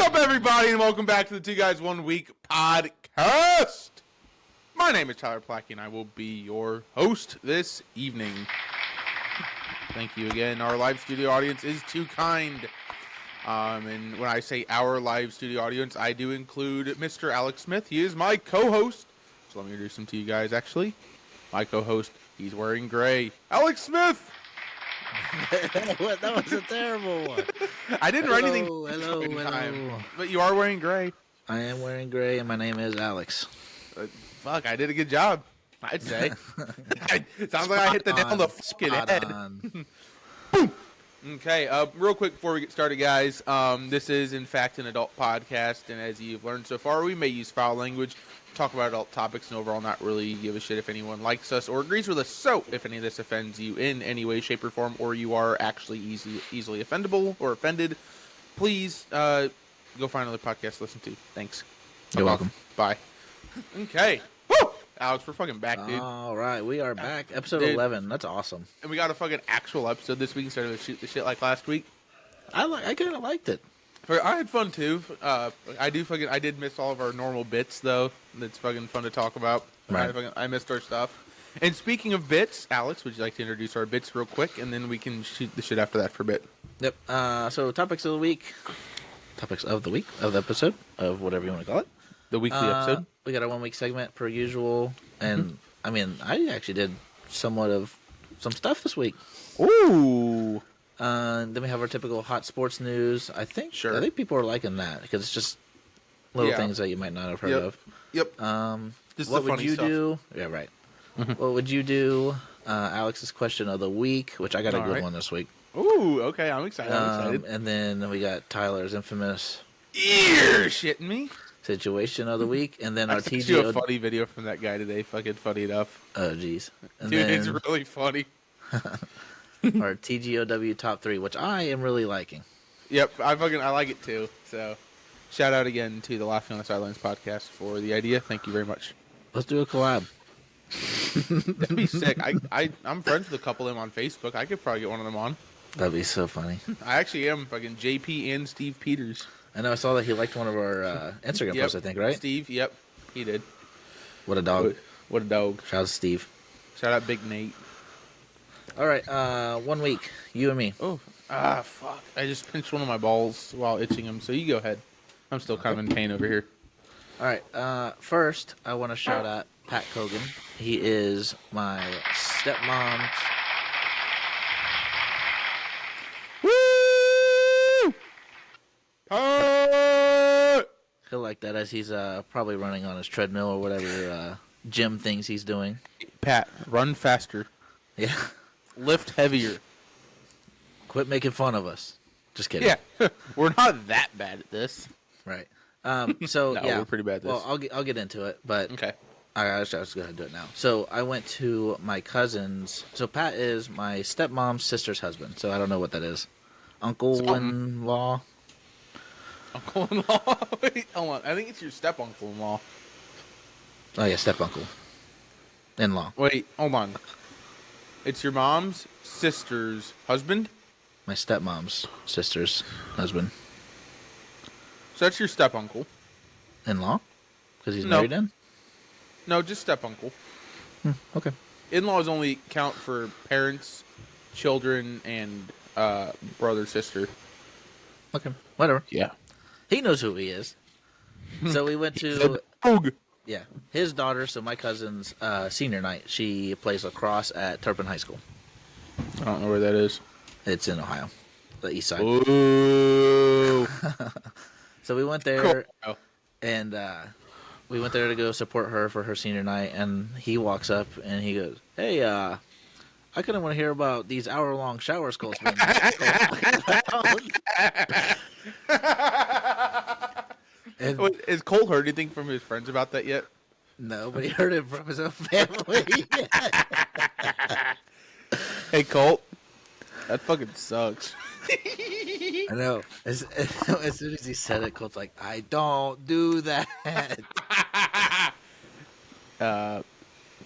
up, everybody, and welcome back to the Two Guys 1 Week podcast. My name is Tyler Plackey, and I will be your host this evening. Thank you again. Our live studio audience is too kind. And when I say our live studio audience, I do include Mr. Alex Smith. He is my co-host. So let me introduce him to you guys, actually. My co-host, he's wearing gray. Alex Smith! That was a terrible one. I didn't write anything. Hello. But you are wearing gray. I am wearing gray, and my name is Alex. Fuck, I did a good job, I'd say. It sounds like I hit the nail on the fucking head. Boom! Okay, real quick before we get started, guys, this is, in fact, an adult podcast, and as you've learned so far, we may use foul language, talk about adult topics, and overall not really give a shit if anyone likes us or agrees with us. So, if any of this offends you in any way, shape, or form, or you are actually easily offendable or offended, please go find another podcast to listen to. Thanks. You're welcome. Bye. Okay. Woo! Alex, we're fucking back, dude. All right, we are back. Episode 11. That's awesome. And we got a fucking actual episode this week instead of shoot the shit like last week. I kind of liked it. I had fun too. I did miss all of our normal bits though. That's fucking fun to talk about. Right. I missed our stuff. And speaking of bits, Alex, would you like to introduce our bits real quick, and then we can shoot the shit after that for a bit. Yep. So topics of the week, of the episode, of whatever you want to call it. The weekly episode. We got our 1 week segment per usual, and I mean, I actually did somewhat of some stuff this week. Ooh. Then we have our typical hot sports news. I think people are liking that because it's just little things that you might not have heard of. Yep. Just what would you do? Yeah, right. What would you do? Alex's question of the week, which I got a good one this week. Ooh, okay, I'm excited. And then we got Tyler's infamous ear shitting me situation of the week, and then our TGO. You a funny video from that guy today. Fucking funny enough. Oh, jeez. Dude, it's really funny. Our TGOW top 3, which I am really liking. Yep, I like it too. So, shout out again to the Laughing on the Sidelines podcast for the idea. Thank you very much. Let's do a collab. That'd be sick. I'm friends with a couple of them on Facebook. I could probably get one of them on. That'd be so funny. I actually am fucking JP and Steve Peters. I know I saw that he liked one of our Instagram posts, I think, right? Steve, yep, he did. What a dog. What a dog. Shout out to Steve. Shout out Big Nate. All right, 1 week, you and me. Oh, fuck. I just pinched one of my balls while itching them, so you go ahead. I'm still kind of in pain over here. All right, first, I want to shout out Pat Cogan. He is my stepmom's... Woo! He'll like that as he's probably running on his treadmill or whatever gym things he's doing. Pat, run faster. Yeah. Lift heavier. Quit making fun of us. Just kidding. Yeah, we're not that bad at this. Right. So no, yeah, we're pretty bad at this. Well, I'll get into it, but okay. I was just going to do it now. So I went to my cousin's. So Pat is my stepmom's sister's husband. So I don't know what that is. Uncle-in-law. Uncle-in-law? Wait, hold on. I think it's your step-uncle-in-law. Oh yeah, step-uncle. In-law. Wait, hold on. It's your mom's sister's husband? My stepmom's sister's husband. So that's your step-uncle. In-law? Because he's married in? No, just step-uncle. Okay. In-laws only count for parents, children, and brother, sister. Okay. Whatever. Yeah. He knows who he is. So we went to... Yeah. His daughter, so my cousin's senior night, she plays lacrosse at Turpin High School. I don't know where that is. It's in Ohio. The east side. Ooh. So we went there, cool. and we went there to go support her for her senior night, and he walks up, and he goes, "Hey, I kind of want to hear about these hour-long shower skulls." And, Is Cole heard anything from his friends about that yet? No, but he heard it from his own family. Hey, Colt. That fucking sucks. I know. As soon as he said it, Colt's like, "I don't do that."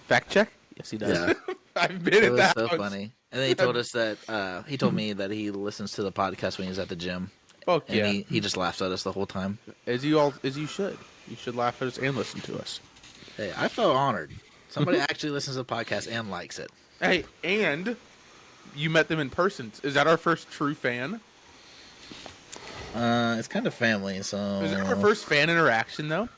Fact check? Yes, he does. Yeah. I've been at that. It was so funny. And then he told us that he told me that he listens to the podcast when he's at the gym, Fuck and yeah. he just laughs at us the whole time. As you should. You should laugh at us and listen to us. Hey, I felt honored. Somebody actually listens to the podcast and likes it. Hey, and you met them in person. Is that our first true fan? It's kind of family, so... Is it our first fan interaction, though?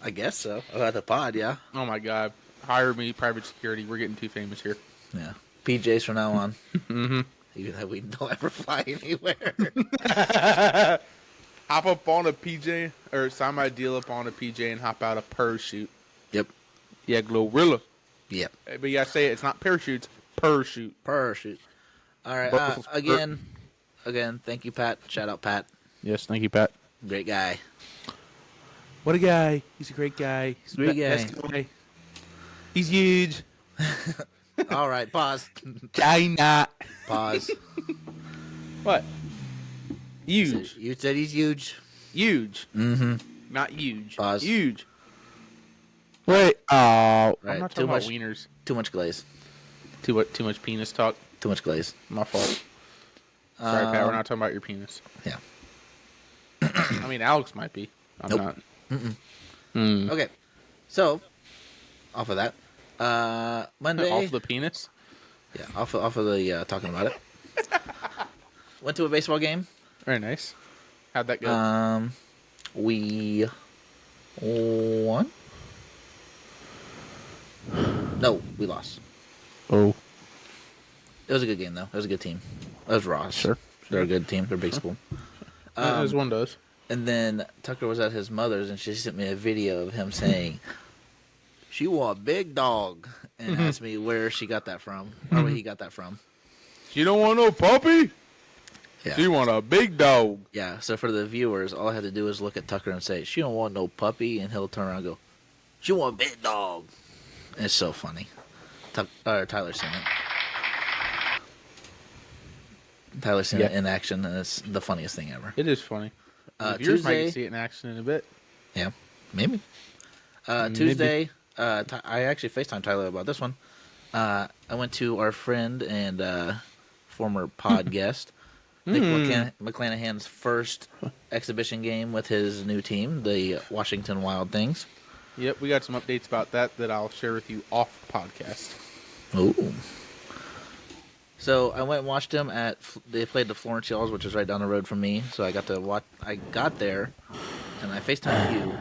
I guess so. About the pod, yeah. Oh, my God. Hire me, private security. We're getting too famous here. Yeah. PJs from now on. Mm-hmm. Even though we don't ever fly anywhere. Hop up on a PJ, or sign my deal up on a PJ and hop out a parachute. Yep. Yeah, Glorilla. Yep. But you gotta say it. It's not parachutes. Parachute. Parachute. All right. Again, thank you, Pat. Shout out, Pat. Yes, thank you, Pat. Great guy. What a guy. He's a great guy. He's Great guy. Best guy. He's huge. All right. Pause. China. Pause. What? Huge. You said he's huge. Huge. Mm-hmm. Not huge. Pause. Huge. Wait. I'm Right, not too talking about much- wieners. Too much glaze. Too much penis talk. Too much glaze. My fault. Sorry, Pat. We're not talking about your penis. Yeah. I mean, Alex might be. I'm Nope. not. Okay. So, off of that, Monday. Off the penis? Yeah, off of the talking about it. Went to a baseball game. Very nice. How'd that go? We won. No, we lost. Oh. It was a good game though. It was a good team. It was Ross. Sure. They're a good team. They're a big school. As one does. And then Tucker was at his mother's, and she sent me a video of him saying, "She want a big dog," and asked me where she got that from, or where he got that from. You don't want no puppy? Yeah. You want a big dog. Yeah. So for the viewers, all I had to do is look at Tucker and say, "She don't want no puppy," and he'll turn around and go, "She want a big dog." And it's so funny. Tyler's seen it. Tyler's seen it in action, and it's the funniest thing ever. It is funny. The viewers might Tuesday, see it in action in a bit. yeah, maybe. Tuesday, I actually FaceTimed Tyler about this one. I went to our friend and former pod guest, Nick McClanahan's first exhibition game with his new team, the Washington Wild Things. Yep, we got some updates about that I'll share with you off podcast. Ooh. So I went and watched them they played the Florence Yells, which is right down the road from me. So I got to watch. I got there, and I FaceTimed you.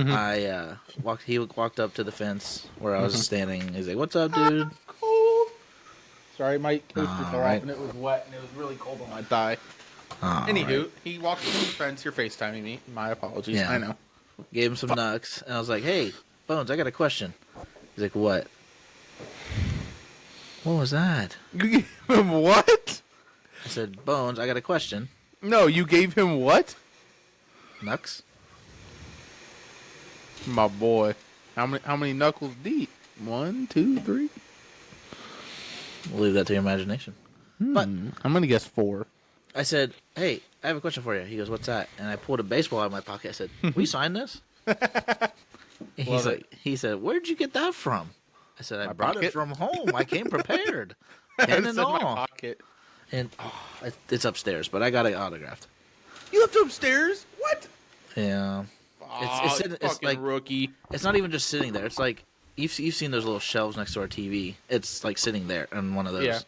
Mm-hmm. He walked up to the fence where I was standing. He's like, "What's up, dude?" Cold. Sorry, my coaster fell right. off and it was wet and it was really cold on my thigh. Anywho, right. he walked up to the fence. You're FaceTiming me. My apologies. Yeah. I know. Gave him some nucks, and I was like, "Hey, Bones, I got a question." He's like, "What?" What was that? You gave him what? I said, "Bones, I got a question." No, you gave him what? Nucks? My boy. How many knuckles deep? 1, 2, 3. We'll leave that to your imagination. But I'm gonna guess 4. I said, "Hey, I have a question for you." He goes, "What's that?" And I pulled a baseball out of my pocket. I said, "Will you sign this?" And Love it. he said, "Where'd you get that from?" I said, "I brought pocket." it from home. I came prepared, pen It's and in my all." pocket. And it's upstairs, but I got it autographed. You left it upstairs? What? Yeah, it's Fucking like rookie. it's not even just sitting there. It's like you've seen those little shelves next to our TV. It's like sitting there on one of those. Yeah.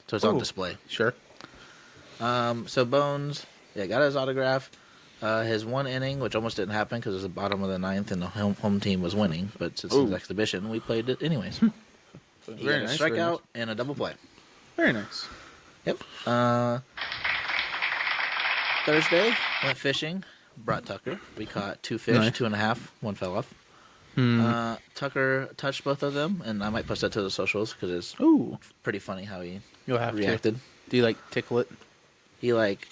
So it's on Ooh. display. Sure. So Bones, got his autograph. His one inning, which almost didn't happen because it was the bottom of the ninth and the home team was winning. But since it was exhibition, we played it anyways. He got Very a nice. strikeout and a double play. Very nice. Yep. Thursday, went fishing. Brought Tucker. We caught 2 fish, Nice. 2.5. One fell off. Tucker touched both of them, and I might post that to the socials because it's Ooh. pretty funny how he You'll have reacted. to. Do you tickle it? He like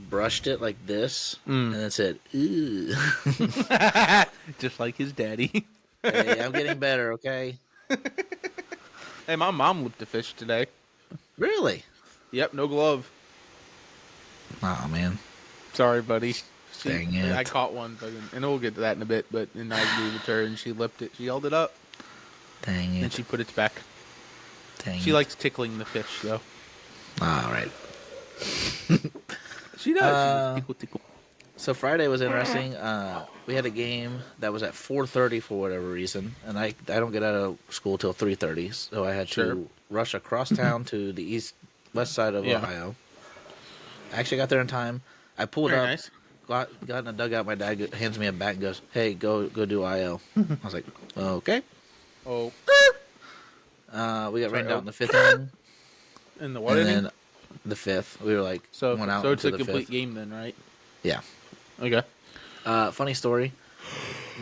brushed it like this, and then said, "Ooh." Just like his daddy. Hey, I'm getting better, okay? Hey, my mom whipped a fish today. Really? Yep, no glove. Oh man. Sorry, buddy. Dang it. I caught one, and we'll get to that in a bit. But then I gave it to her, and she lipped it. She held it up, Dang it. and she put it back. Dang She it. likes tickling the fish, though. All right. She does. She goes, tickle. So Friday was interesting. We had a game that was at 4:30 for whatever reason, and I don't get out of school till 3:30, so I had to rush across town to the west side of Ohio. I actually got there in time. I pulled up, nice. got in a dugout. My dad hands me a bat and goes, "Hey, go do IL." I was like, "Okay." Oh. We got rained out in the 5th inning. In the what and inning? then the 5th, we were like, went out so it's into a the complete 5th. game then, right? Yeah. Okay. Funny story.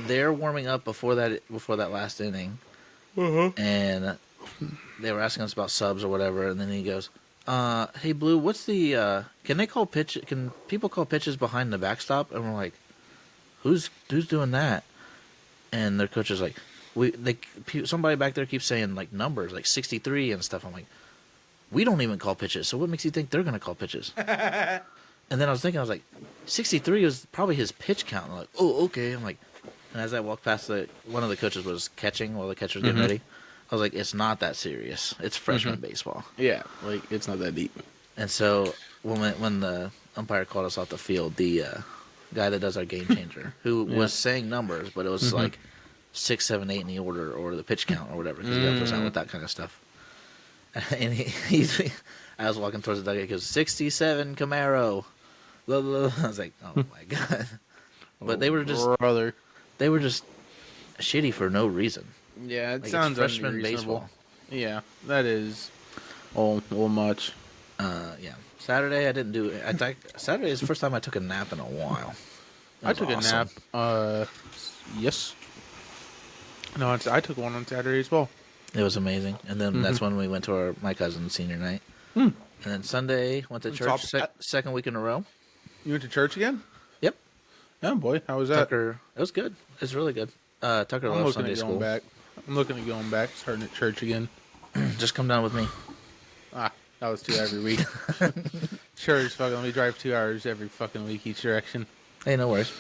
They're warming up before that last inning, and they were asking us about subs or whatever. And then he goes, "Hey Blue, what's the can they call pitch? Can people call pitches behind the backstop?" And we're like, "Who's doing that?" And their coach is like, somebody back there keeps saying like numbers like 63 and stuff. I'm like, we don't even call pitches. So what makes you think they're gonna call pitches? And then I was like, 63 is probably his pitch count. I'm like, oh, okay. I'm like, and as I walked past one of the coaches was catching while the catcher was getting ready. I was like, it's not that serious. It's freshman baseball. Yeah, like it's not that deep. And so when the umpire called us off the field, the guy that does our game changer, who was saying numbers, but it was like 6, 7, 8 in the order or the pitch count or whatever, because he helps us out with that kind of stuff. And I was walking towards the dugout. He goes, 67 Camaro. Blah, blah, blah. I was like, oh my god. But they were just shitty for no reason. Yeah, it Like, sounds it's freshman unreasonable. baseball. Yeah, that is all much. Yeah. Saturday I didn't do it. Saturday is the first time I took a nap in a while. I took a nap. Yes. No, I took one on Saturday as well. It was amazing. And then that's when we went to my cousin's senior night. And then Sunday went to church second week in a row. You went to church again? Yep. Oh boy, how was that? Tucker, it was good. It's really good. Tucker loves Sunday school. I'm looking at going back, starting at church again. Just come down with me. That was 2 every week. Sure as fucking let me drive 2 hours every fucking week each direction. Hey, no worries.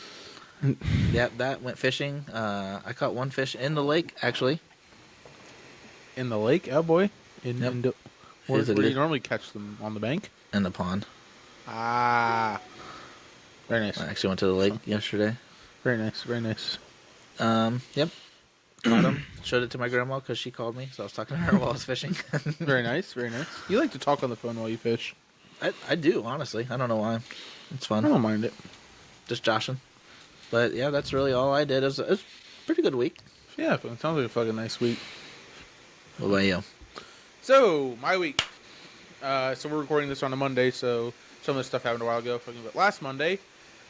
Yeah, that went fishing. I caught one fish in the lake, actually. In the lake? Oh boy. Where do you normally catch them? On the bank? In the pond. Ah. Very nice. I actually went to the lake yesterday. Very nice, very nice. Yep. Caught him. Showed it to my grandma because she called me, so I was talking to her while I was fishing. Very nice, very nice. You like to talk on the phone while you fish. I do, honestly. I don't know why. It's fun. I don't mind it. Just joshing. But yeah, that's really all I did. It was a pretty good week. Yeah, it sounds like a fucking nice week. What about you? So, my week. So we're recording this on a Monday, so some of this stuff happened a while ago. But last Monday,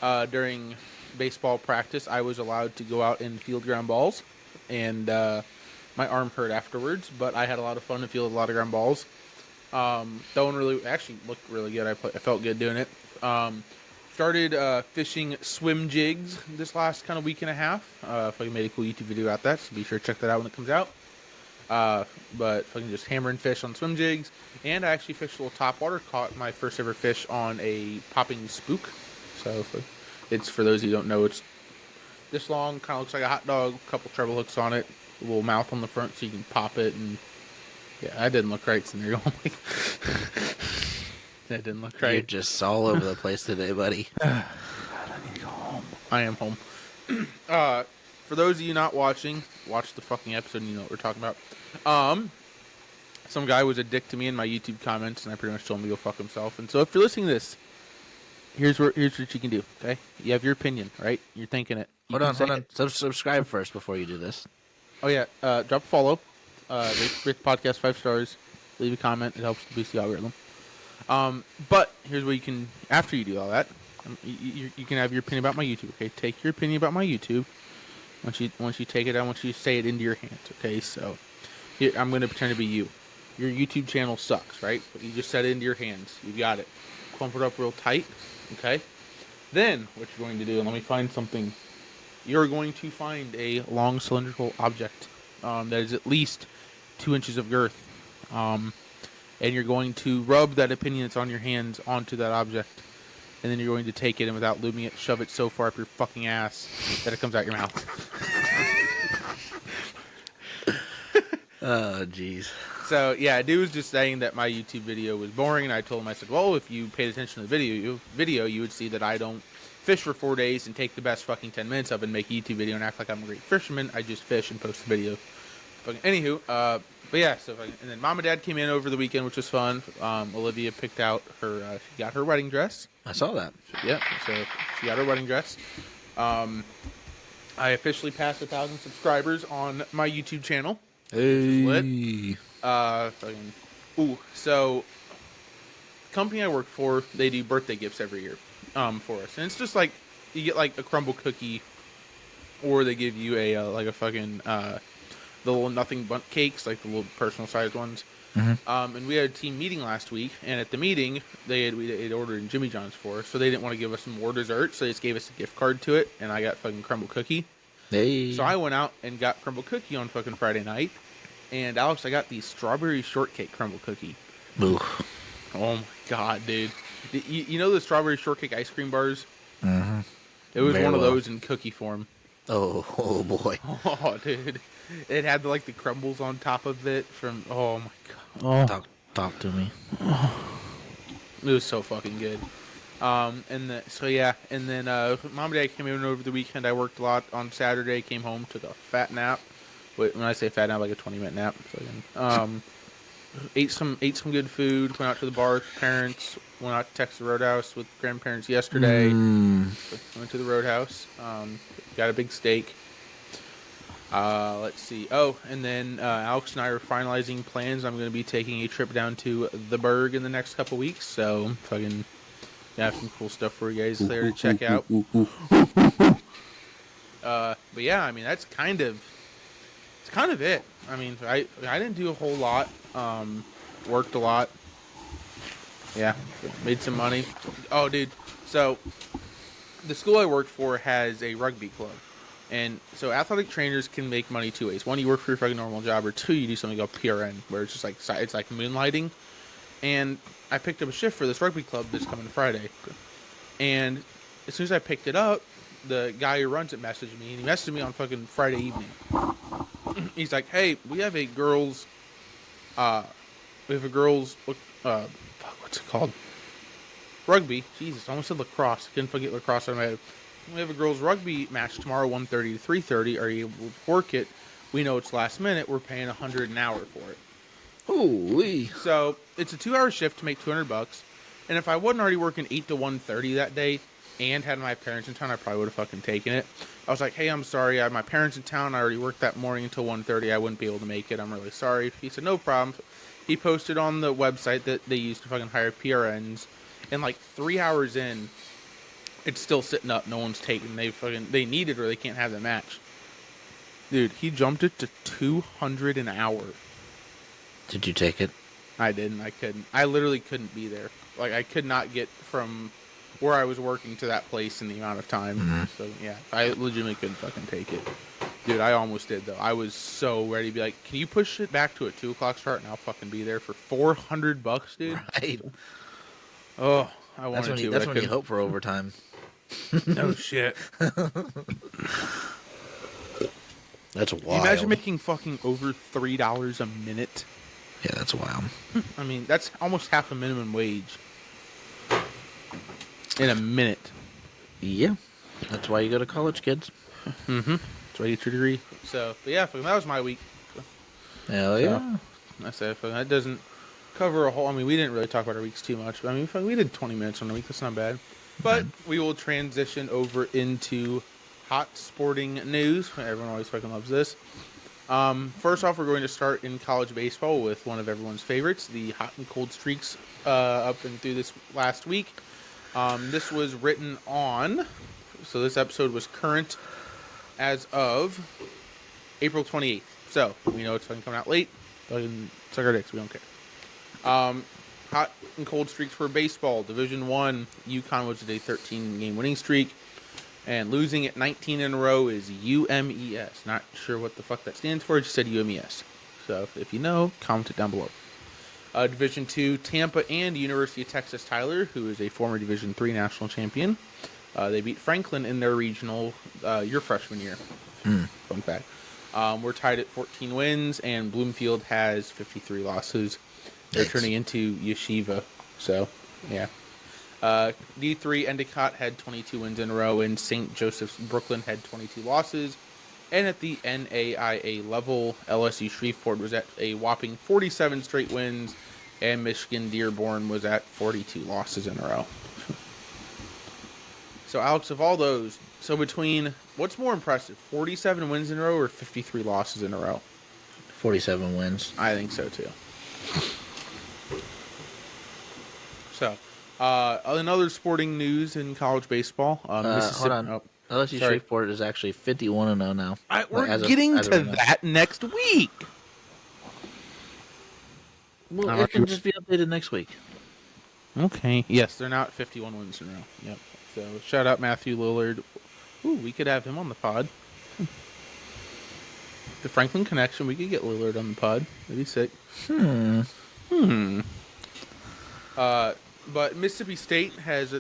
during baseball practice, I was allowed to go out and field ground balls. And my arm hurt afterwards, but I had a lot of fun and fielded a lot of ground balls. That one really actually looked really good. I felt good doing it. Started fishing swim jigs this last kind of week and a half. Fucking made a cool YouTube video about that, so be sure to check that out when it comes out. But fucking just hammering fish on swim jigs, and I actually fished a little top water. Caught my first ever fish on a popping spook. So it's, for those who don't know, it's this long, kind of looks like a hot dog. A couple treble hooks on it, a little mouth on the front so you can pop it. And yeah, that didn't look right. So you're going like, that didn't look right. You're just all over the place today, buddy. God, I need to go home. I am home. For those of you not watching, watch the fucking episode and you know what we're talking about. Some guy was a dick to me in my YouTube comments, and I pretty much told him to go fuck himself. And so if you're listening to this, here's what you can do, okay? You have your opinion, right? You're thinking it. Hold on. Subscribe first before you do this. Oh, yeah. Drop a follow. Rate the podcast 5 stars. Leave a comment. It helps to boost the algorithm. But here's what you can, after you do all that, you can have your opinion about my YouTube, okay? Take your opinion about my YouTube. Once you take it, I want you to say it into your hands, okay? So here, I'm going to pretend to be you. Your YouTube channel sucks, right? But you just set it into your hands. You got it. Clump it up real tight, okay? Then what you're going to do, and let me find something. You're going to find a long cylindrical object that is at least 2 inches of girth. And you're going to rub that opinion that's on your hands onto that object. And then you're going to take it and without lubing it, shove it so far up your fucking ass that it comes out your mouth. Oh, jeez. So yeah, dude was just saying that my YouTube video was boring, and I told him, I said, well, if you paid attention to the video, you would see that I don't fish for 4 days and take the best fucking 10 minutes of it and make a YouTube video and act like I'm a great fisherman. I just fish and post the video. Fucking anywho, but yeah, so and then mom and dad came in over the weekend, which was fun. Olivia picked out her, she got her wedding dress. I saw that. Yep, so she got her wedding dress. I officially passed 1,000 subscribers on my YouTube channel. Hey. Lit. So the company I work for, they do birthday gifts every year for us, and it's just like you get like a crumble cookie, or they give you a like a fucking the little nothing bundt cakes, like the little personal sized ones. Mm-hmm. And we had a team meeting last week, and at the meeting we had ordered Jimmy John's for us, so they didn't want to give us some more dessert, so they just gave us a gift card to it, and I got fucking crumble cookie. Hey. So I went out and got crumble cookie on fucking Friday night. And Alex, I got the strawberry shortcake crumble cookie. Ooh. Oh my god, dude! You know the strawberry shortcake ice cream bars? Mm-hmm. It was one of those in cookie form. Oh boy! Oh, dude! It had like the crumbles on top of it. From oh my god! Talk to me. It was so fucking good. And then mom and dad came in over the weekend. I worked a lot on Saturday. Came home, took a fat nap. When I say fat nap, like a 20-minute nap. Ate some good food. Went out to the bar with parents. Went out to Texas Roadhouse with grandparents yesterday. Went to the Roadhouse. Got a big steak. Let's see. Oh, and then Alex and I are finalizing plans. I'm going to be taking a trip down to the Berg in the next couple weeks. So fucking have some cool stuff for you guys there to check out. But yeah, I mean that's kind of it. I mean, I didn't do a whole lot. Worked a lot. Yeah, made some money. Oh, dude. So the school I work for has a rugby club, and so athletic trainers can make money two ways. One, you work for your fucking normal job, or two, you do something called PRN, where it's just like moonlighting. And I picked up a shift for this rugby club this coming Friday, and as soon as I picked it up, the guy who runs it messaged me, and he messaged me on fucking Friday evening. He's like, "Hey, we have a girls, what's it called? Rugby. Jesus, I almost said lacrosse. Couldn't forget lacrosse out of my head. We have a girls rugby match tomorrow, 1:30 to 3:30. Are you able to work it? We know it's last minute. We're paying $100 an hour for it." Holy! So it's a 2-hour shift to make $200. And if I wasn't already working 8 to 1:30 that day, and had my parents in town, I probably would have fucking taken it. I was like, "Hey, I'm sorry. I have my parents in town. I already worked that morning until 1:30. I wouldn't be able to make it. I'm really sorry." He said, "No problem." He posted on the website that they used to fucking hire PRNs. And like 3 hours in, it's still sitting up. No one's taken. They need it or they can't have the match. Dude, he jumped it to $200 an hour. Did you take it? I didn't. I couldn't. I literally couldn't be there. Like, I could not get from where I was working to that place in the amount of time. Mm-hmm. So, yeah, I legitimately couldn't fucking take it. Dude, I almost did, though. I was so ready to be like, "Can you push it back to a 2 o'clock start and I'll fucking be there for $400, dude?" Right. Oh, I wanted to. That's when you hope for overtime. No shit. That's wild. Can you imagine making fucking over $3 a minute? Yeah, that's wild. I mean, that's almost half a minimum wage in a minute. Yeah, that's why you go to college, kids. Mm-hmm. That's why you get your degree. So, but yeah, that was my week. Hell yeah. I said that doesn't cover a whole. I mean, we didn't really talk about our weeks too much. But I mean, we did 20 minutes on a week. That's not bad. But we will transition over into hot sporting news. Everyone always fucking loves this. First off, we're going to start in college baseball with one of everyone's favorites, the hot and cold streaks up and through this last week. This was written on, so this episode was current as of April 28th. So we know it's fucking coming out late. Fucking suck our dicks. We don't care. Hot and cold streaks for baseball. Division I, UConn was at a 13-game winning streak. And losing at 19 in a row is UMES. Not sure what the fuck that stands for. It just said UMES. So if you know, comment it down below. Division II, Tampa and University of Texas Tyler, who is a former Division III national champion. They beat Franklin in their regional your freshman year. Fun fact. We're tied at 14 wins, and Bloomfield has 53 losses. They're turning into Yeshiva. So, yeah. D3 Endicott had 22 wins in a row, and St. Joseph's Brooklyn had 22 losses. And at the NAIA level, LSU Shreveport was at a whopping 47 straight wins, and Michigan Dearborn was at 42 losses in a row. So, Alex, of all those, between, what's more impressive, 47 wins in a row or 53 losses in a row? 47 wins. I think so, too. So, in other sporting news in college baseball, Mississippi... Hold on. LSU Shreveport is actually 51-0 now. We're getting to that next week. Well, it can just be updated next week. Okay. Yes, they're not 51 wins in a row. Yep. So, shout out Matthew Lillard. Ooh, we could have him on the pod. The Franklin Connection, we could get Lillard on the pod. That'd be sick. But Mississippi State has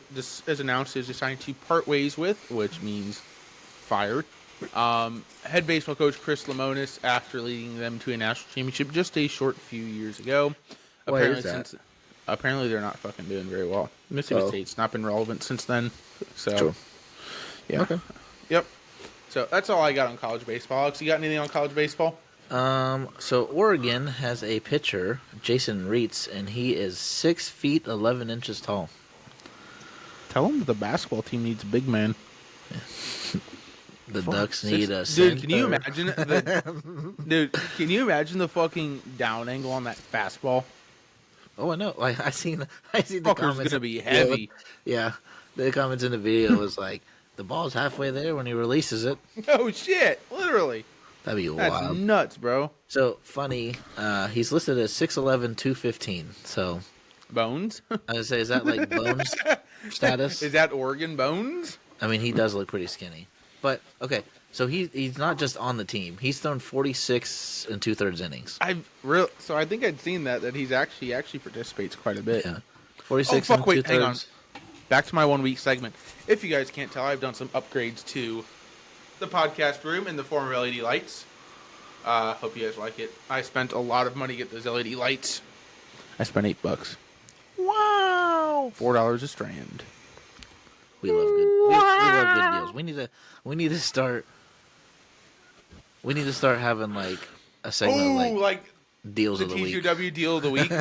announced is deciding to part ways with, which means fired, head baseball coach Chris Lemonis after leading them to a national championship just a short few years ago. Why is that? Apparently they're not fucking doing very well. Mississippi State's not been relevant since then. So, True. Yeah. Okay. Yep. So that's all I got on college baseball. Alex, you got anything on college baseball? So Oregon has a pitcher, Jason Reitz, and he is 6 feet 11 inches tall. Tell him the basketball team needs a big man. The Ducks need a center. Dude, can you imagine can you imagine the fucking down angle on that fastball? Oh, I know. Like I seen the Fucker's comments. Gonna be heavy. Yeah, the comments in the video was like, the ball's halfway there when he releases it. Oh shit! Literally. That'd be That's wild. Nuts, bro. So funny. He's listed as 6'11", 215. So Bones. I would say, is that like Bones status? Is that Oregon Bones? I mean, he does look pretty skinny. But okay, so he's not just on the team. He's thrown 46 and 2/3 innings. So I think I'd seen that he actually participates quite a bit. Yeah, 46 and 2/3. Hang on. Back to my 1 week segment. If you guys can't tell, I've done some upgrades to the podcast room in the form of LED lights. Hope you guys like it. I spent a lot of money to get those LED lights. I spent $8. Wow. $4 a strand. We love good deals. We need to start having like a segment like deals of the week. The TGOW deal of the week.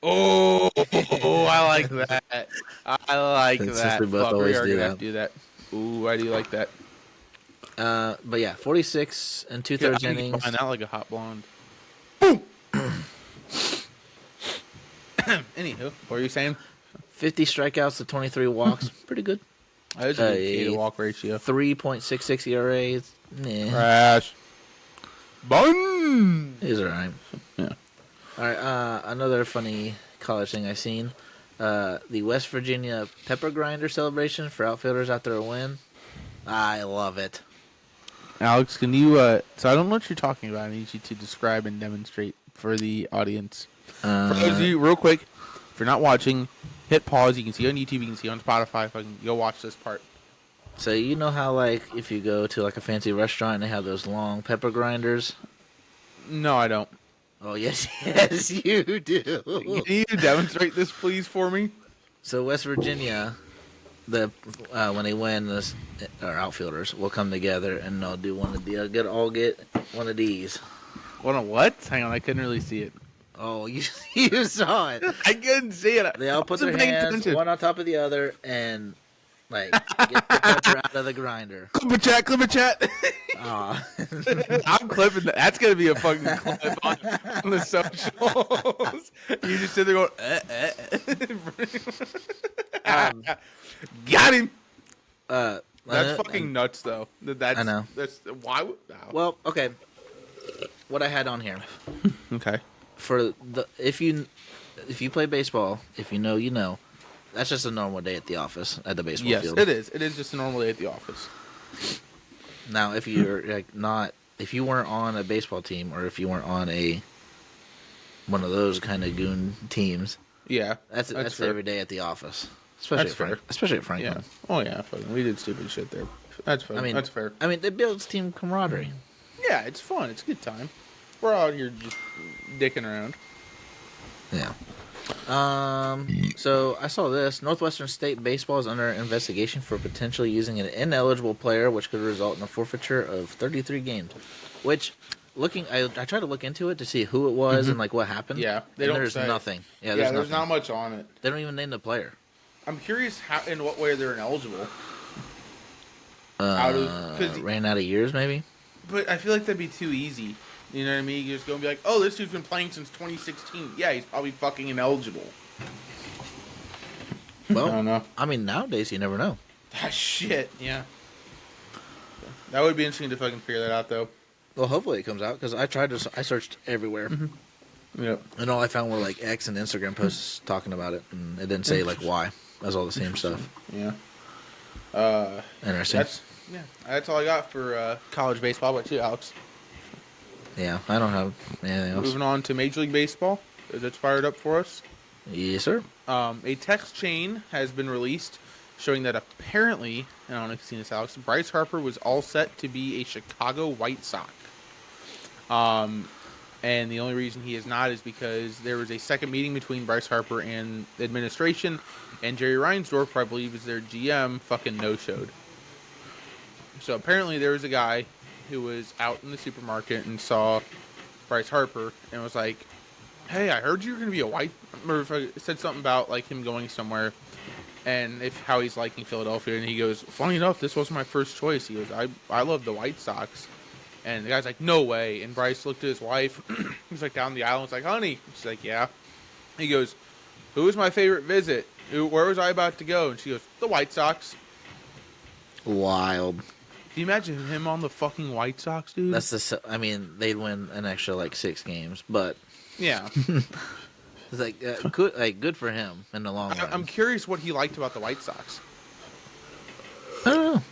I like that. I like that. We both always do that. Ooh, I do like that. But yeah, 46 and 2/3 innings. Find out like a hot blonde. Boom. Anywho, what were you saying? 50 strikeouts to 23 walks. Pretty good. That is a good to walk ratio. 3.66 ERA. Nah. Crash. Bun. He's alright. Yeah. Alright, another funny college thing I seen. The West Virginia pepper grinder celebration for outfielders after a win. I love it. Alex, can you, so I don't know what you're talking about. I need you to describe and demonstrate for the audience. For those of you, real quick, if you're not watching, hit pause. You can see on YouTube, you can see on Spotify. If I can go watch this part. So you know how, like, if you go to, like, a fancy restaurant and they have those long pepper grinders? No, I don't. Oh, yes, you do. Can you demonstrate this, please, for me? So West Virginia, when they win, our outfielders will come together and they'll do one of the get one of these. One of what? Hang on, I couldn't really see it. Oh, you saw it. I couldn't see it. They all put their hands one on top of the other and like get the pepper out of the grinder. Clip a chat. Aw. I'm clipping that. That's gonna be a fucking clip on the socials. You just sit there going, got him. That's fucking nuts, though. I know. That's why. Well, okay. What I had on here. Okay. For if you play baseball, if you know, you know. That's just a normal day at the office, at the baseball field. Yes, it is. It is just a normal day at the office. Now, if you're if you weren't on a baseball team, or if you weren't on one of those kind of goon teams, yeah, that's every day at the office. Especially at Franklin. Yeah. Oh yeah, we did stupid shit there. That's fair. That's fair. I mean, it builds team camaraderie. Yeah, it's fun. It's a good time. We're out here just dicking around. Yeah. So I saw this. Northwestern State baseball is under investigation for potentially using an ineligible player, which could result in a forfeiture of 33 games. Which, I tried to look into it to see who it was and like what happened. Yeah, there's nothing. Yeah, there's there's nothing. not much on it. They don't even name the player. I'm curious in what way they're ineligible. Ran out of years, maybe. But I feel like that'd be too easy. You know what I mean? You just go and be like, oh, this dude's been playing since 2016. Yeah, he's probably fucking ineligible. Well, I don't know. I mean, nowadays you never know. Ah, shit, yeah. That would be interesting to fucking figure that out, though. Well, hopefully it comes out, because I searched everywhere. Mm-hmm. Yep. And all I found were like X and Instagram posts talking about it, and it didn't say like why. That's all the same stuff. Yeah. Interesting. That's all I got for college baseball. How about you, Alex? Yeah, I don't have anything else. Moving on to Major League Baseball. Is it fired up for us? Yes, sir. A text chain has been released showing that apparently, and I don't know if you've seen this, Alex, Bryce Harper was all set to be a Chicago White Sox. And the only reason he is not is because there was a second meeting between Bryce Harper and the administration, and Jerry Reinsdorf, who I believe is their GM, fucking no-showed. So apparently there was a guy who was out in the supermarket and saw Bryce Harper and was like, hey, I heard you were going to be a white... Or said something about like him going somewhere and how he's liking Philadelphia. And he goes, funny enough, this wasn't my first choice. He goes, I love the White Sox. And the guy's like, no way. And Bryce looked at his wife. He's like down the aisle. He's like, honey. She's like, yeah. He goes, who was my favorite visit? Where was I about to go? And she goes, the White Sox. Wild. Can you imagine him on the fucking White Sox, dude? I mean, they'd win an extra like 6 games, but yeah, it's like good for him in the long run. I'm curious what he liked about the White Sox. I don't know.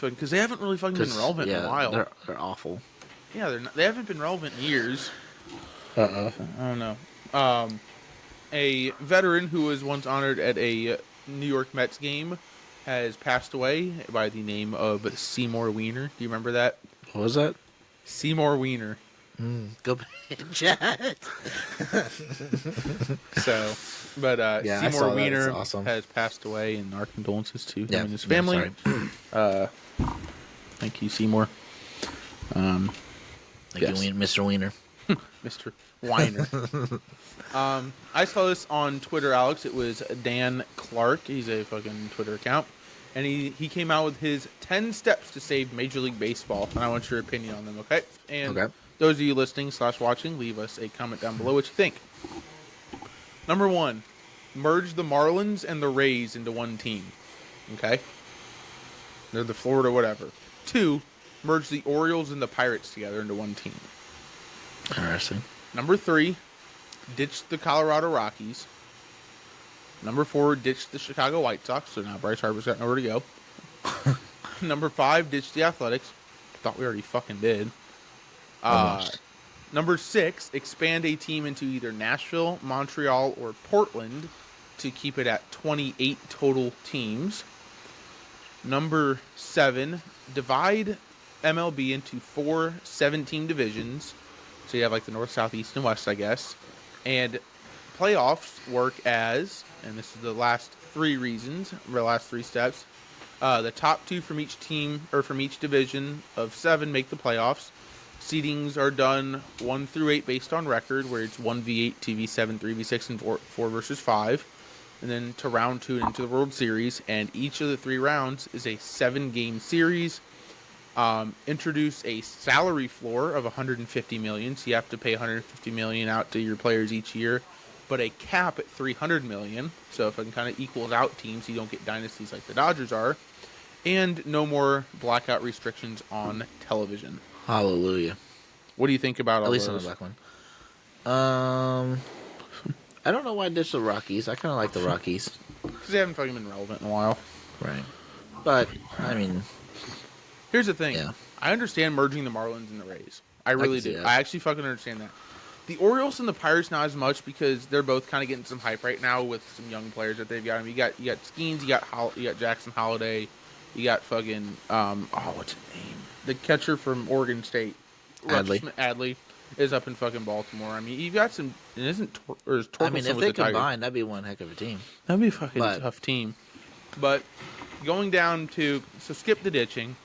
Because they haven't really fucking been relevant in a while. They're awful. Yeah, they haven't been relevant in years. I don't know. A veteran who was once honored at a New York Mets game has passed away by the name of Seymour Wiener. Do you remember that? What was that? Seymour Wiener. Go Jack. Seymour Wiener awesome. has passed away, and our condolences to him and his Yeah, family. Thank you, Seymour. Thank you, Mr. Wiener. Mr. Weiner. I saw this on Twitter, Alex. It was Dan Clark. He's a fucking Twitter account. And he came out with his 10 steps to save Major League Baseball. And I want your opinion on them, okay? And those of you listening / watching, leave us a comment down below what you think. Number 1, merge the Marlins and the Rays into one team. Okay? They're the Florida whatever. 2, merge the Orioles and the Pirates together into one team. Interesting. Number 3, ditch the Colorado Rockies. Number 4, ditch the Chicago White Sox. So now Bryce Harper's got nowhere to go. Number 5, ditch the Athletics. Thought we already fucking did. Number 6, expand a team into either Nashville, Montreal, or Portland to keep it at 28 total teams. Number 7, divide MLB into 4 7-team divisions. So you have like the North, South, East, and West, I guess. And playoffs work as, and this is the last 3 reasons, the last 3 steps. The top 2 from each team, or from each division of 7 make the playoffs. Seedings are done 1 through 8 based on record, where it's 1v8, 2v7, 3v6, and 4 versus 5. And then to round 2 into the World Series. And each of the 3 rounds is a 7-game series. Introduce a salary floor of $150 million, so you have to pay $150 million out to your players each year, but a cap at $300 million, so if it kind of equals out teams, you don't get dynasties like the Dodgers are, and no more blackout restrictions on television. Hallelujah. What do you think about all those? At least on the black one. I don't know why I ditched the Rockies. I kind of like the Rockies. Because they haven't fucking been relevant in a while. Right. But, I mean... Here's the thing. Yeah. I understand merging the Marlins and the Rays. I really do. that. I actually fucking understand that. The Orioles and the Pirates not as much because they're both kind of getting some hype right now with some young players that they've got. I mean, you got Skeens, you got Jackson Holiday, you got fucking what's his name? The catcher from Oregon State. Adley. Adley is up in fucking Baltimore. I mean, you've got some. It isn't or is Torkelson I mean, if with they the Tigers? combine, that'd be one heck of a team. That'd be a fucking tough team. But going down to skip the ditching,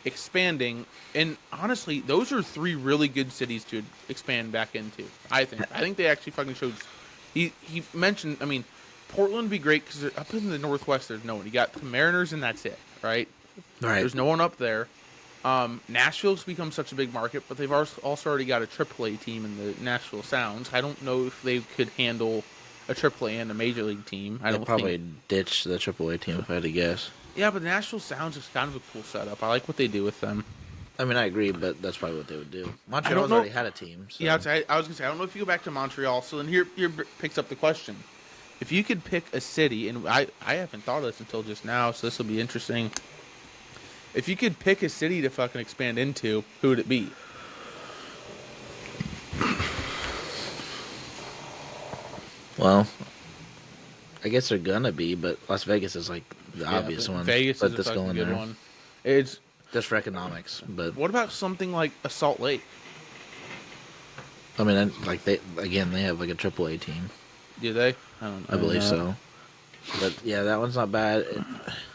expanding, and honestly, those are 3 really good cities to expand back into. I think they actually fucking showed. He mentioned. I mean, Portland would be great because up in the Northwest, there's no one. You got the Mariners, and that's it, right? Right. There's no one up there. Nashville's become such a big market, but they've also already got a AAA team in the Nashville Sounds. I don't know if they could handle a AAA and a Major League team. They'd probably ditch the AAA team if I had to guess. Yeah, but the Nashville Sounds is kind of a cool setup. I like what they do with them. I mean, I agree, but that's probably what they would do. Montreal's already had a team. So. Yeah, I was going to say, I don't know if you go back to Montreal. So then here picks up the question. If you could pick a city, and I haven't thought of this until just now, so this will be interesting. If you could pick a city to fucking expand into, who would it be? Well, I guess they're gonna be, but Las Vegas is like the obvious one. Vegas is a fucking good one. It's just for economics, but what about something like a Salt Lake? I mean, like they have like a AAA team. Do they? I believe so. But yeah, that one's not bad.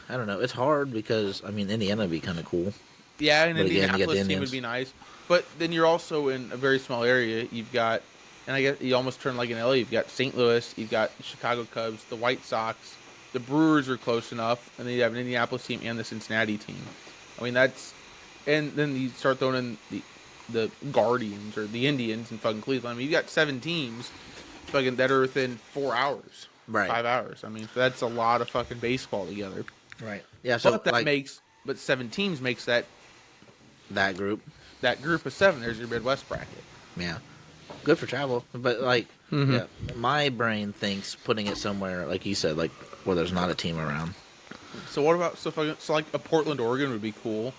I don't know. It's hard because I mean, Indiana would be kind of cool. Yeah, and Indianapolis team would be nice. But then you're also in a very small area. You've got, and I guess you almost turn like in LA. You've got St. Louis. You've got the Chicago Cubs, the White Sox, the Brewers are close enough, and then you have an Indianapolis team and the Cincinnati team. I mean, that's, and then you start throwing in the Guardians or the Indians in fucking Cleveland. I mean, you got 7 teams, fucking that are within 4 hours, right? 5 hours. I mean, that's a lot of fucking baseball together. Right. Yeah. So but 7 teams makes that group of 7. There's your Midwest bracket. Yeah. Good for travel, but like, yeah, my brain thinks putting it somewhere like you said, like where there's not a team around. So what about so like a Portland, Oregon would be cool.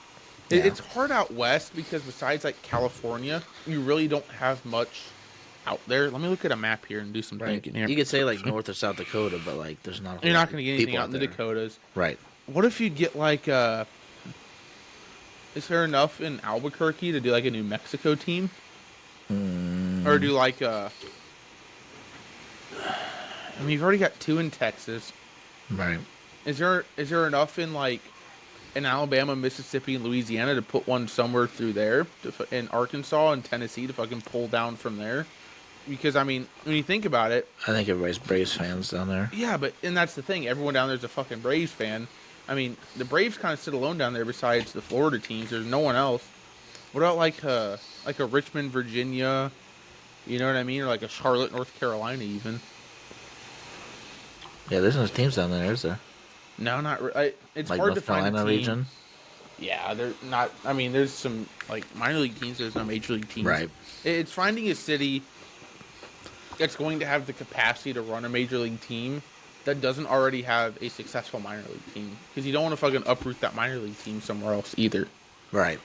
Yeah. It's hard out west because besides like California, you really don't have much out there. Let me look at a map here and do some thinking here. You could say like North or South Dakota, but like there's not. You're not going to get anything out in the Dakotas, right? What if you get like is there enough in Albuquerque to do like a New Mexico team? Or do like I mean, you've already got 2 in Texas. Right. Is there enough in like in Alabama, Mississippi, and Louisiana to put one somewhere through there, in Arkansas and Tennessee to fucking pull down from there? Because I mean, when you think about it, I think everybody's Braves fans down there. Yeah, and that's the thing. Everyone down there's a fucking Braves fan. I mean, the Braves kind of sit alone down there besides the Florida teams. There's no one else. What about like a Richmond, Virginia? You know what I mean? Or like a Charlotte, North Carolina, even. Yeah, there's no teams down there, is there? No, not really. It's like hard North to find Carolina a team. Region? Yeah, they're not. I mean, there's some like minor league teams. There's no major league teams. Right. It's finding a city that's going to have the capacity to run a major league team that doesn't already have a successful minor league team, because you don't want to fucking uproot that minor league team somewhere else either. Right.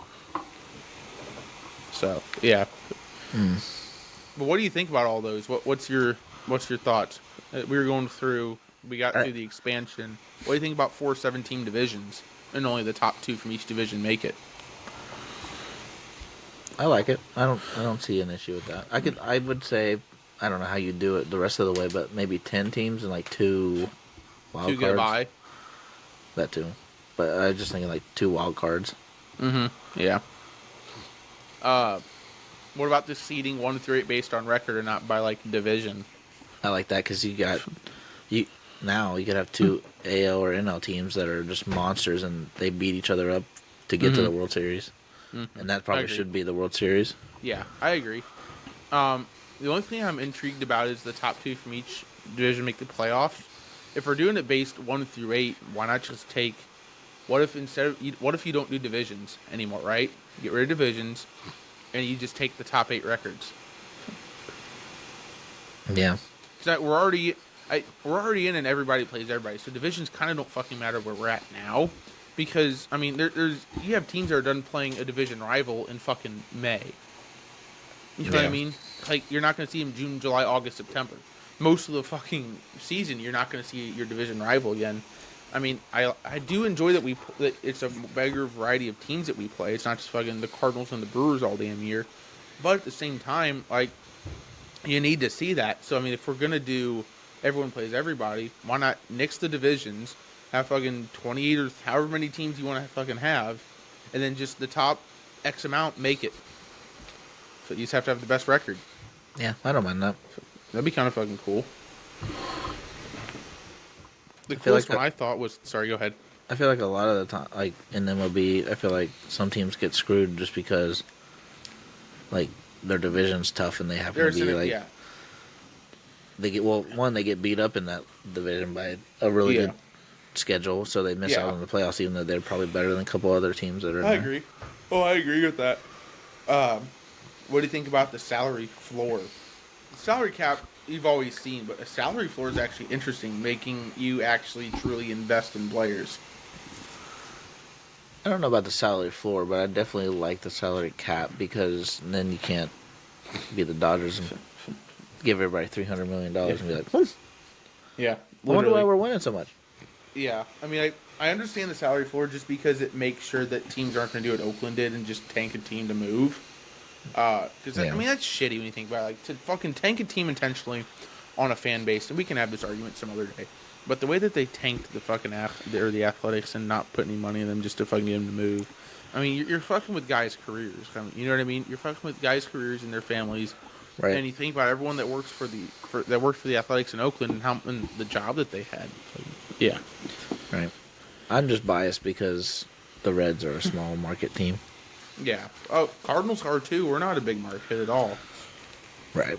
So yeah. But what do you think about all those? What's your thoughts? We were going through. We got through the expansion. What do you think about 4 7-team divisions and only the top 2 from each division make it? I like it. I don't see an issue with that. I would say, I don't know how you do it the rest of the way, but maybe 10 teams and like 2 wild cards. 2 get by. That too. But I was just thinking like 2 wild cards. Yeah. What about the seeding 1 through 8 based on record and not by like division? I like that because you could have 2 AL or NL teams that are just monsters and they beat each other up to get to the World Series. And that probably should be the World Series. Yeah, I agree. The only thing I'm intrigued about is the top 2 from each division make the playoffs. If we're doing it based 1 through 8, why not just take? What if you don't do divisions anymore? Right? Get rid of divisions, and you just take the top 8 records. Yeah. So we're already in, and everybody plays everybody. So divisions kind of don't fucking matter where we're at now, because I mean, you have teams that are done playing a division rival in fucking May. You know what I mean? Like, you're not going to see them June, July, August, September. Most of the fucking season, you're not going to see your division rival again. I mean, I do enjoy that it's a bigger variety of teams that we play. It's not just fucking the Cardinals and the Brewers all damn year. But at the same time, like, you need to see that. So, I mean, if we're going to do everyone plays everybody, why not nix the divisions, have fucking 28 or however many teams you want to fucking have, and then just the top X amount make it. So you just have to have the best record. Yeah, I don't mind that. That'd be kind of fucking cool. The coolest one I thought was... Sorry, go ahead. I feel like a lot of the time, like, in MLB, I feel like some teams get screwed just because, like, their division's tough and they happen to be, like... Yeah. They get beat up in that division by a really good schedule, so they miss out on the playoffs, even though they're probably better than a couple other teams that are in there. I agree. Oh, I agree with that. What do you think about the salary floor? The salary cap... You've always seen, but a salary floor is actually interesting, making you actually truly invest in players. I don't know about the salary floor, but I definitely like the salary cap because then you can't be the Dodgers and give everybody $300 million and be like, yeah, I wonder why we're winning so much. Yeah, I mean, I understand the salary floor just because it makes sure that teams aren't going to do what Oakland did and just tank a team to move. Because I mean, that's shitty when you think about it. Like, to fucking tank a team intentionally on a fan base, and we can have this argument some other day. But the way that they tanked the fucking the Athletics and not put any money in them just to fucking get them to move, I mean, you're fucking with guys' careers. You know what I mean? You're fucking with guys' careers and their families. Right. And you think about everyone that works for the Athletics in Oakland and the job that they had. Yeah. Right. I'm just biased because the Reds are a small market team. Yeah. Oh, Cardinals are too. We're not a big market at all. Right.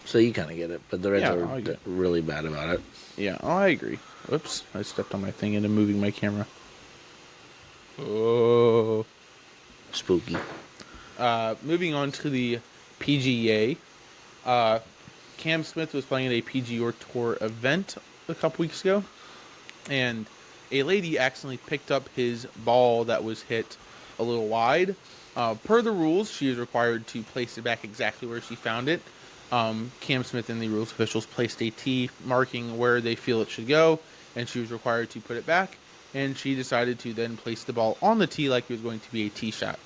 So you kind of get it, but the Reds are really bad about it. Yeah. Oh, I agree. Oops. I stepped on my thing into moving my camera. Oh. Spooky. Moving on to the PGA. Cam Smith was playing at a PGA Tour event a couple weeks ago, and a lady accidentally picked up his ball that was hit a little wide. Per the rules, she is required to place it back exactly where she found it. Cam Smith and the rules officials placed a T marking where they feel it should go, and she was required to put it back, and she decided to then place the ball on the tee like it was going to be a tee shot.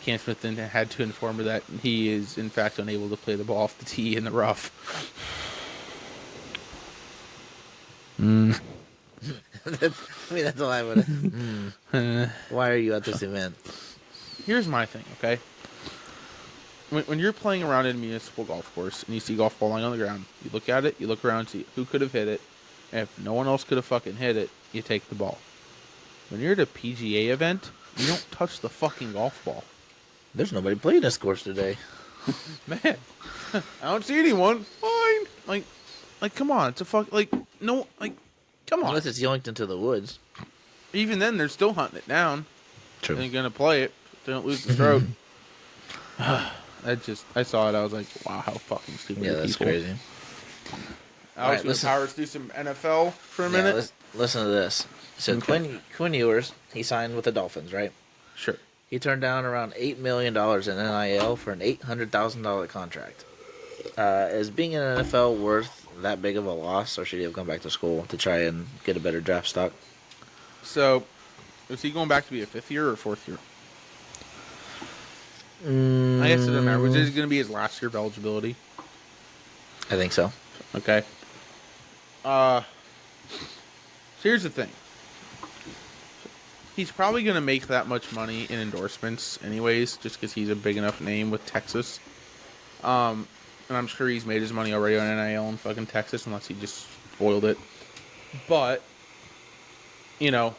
Cam Smith then had to inform her that he is, in fact, unable to play the ball off the tee in the rough. That's all I would. Why are you at this event? Here's my thing, okay? When you're playing around in a municipal golf course and you see golf ball lying on the ground, you look at it, you look around, see who could have hit it, and if no one else could have fucking hit it, you take the ball. When you're at a PGA event, you don't touch the fucking golf ball. There's nobody playing this course today. Man, I don't see anyone. Fine. Like, come on. It's a fuck. Like, no, like, come on. Unless it's yoinked into the woods. Even then, they're still hunting it down. True. They're going to play it. They don't lose the stroke. I saw it. I was like, wow, how fucking stupid. Yeah, that's crazy. I was going to power through some NFL for a minute. Listen to this. So okay. Quinn Ewers, he signed with the Dolphins, right? Sure. He turned down around $8 million in NIL for an $800,000 contract. Is being in the NFL worth that big of a loss, or should he have gone back to school to try and get a better draft stock? So, is he going back to be a fifth year or fourth year? I guess it doesn't matter. Was it going to be his last year of eligibility? I think so. Okay. So here's the thing. He's probably going to make that much money in endorsements anyways, just because he's a big enough name with Texas. And I'm sure he's made his money already on NIL in fucking Texas, unless he just spoiled it. But, you know,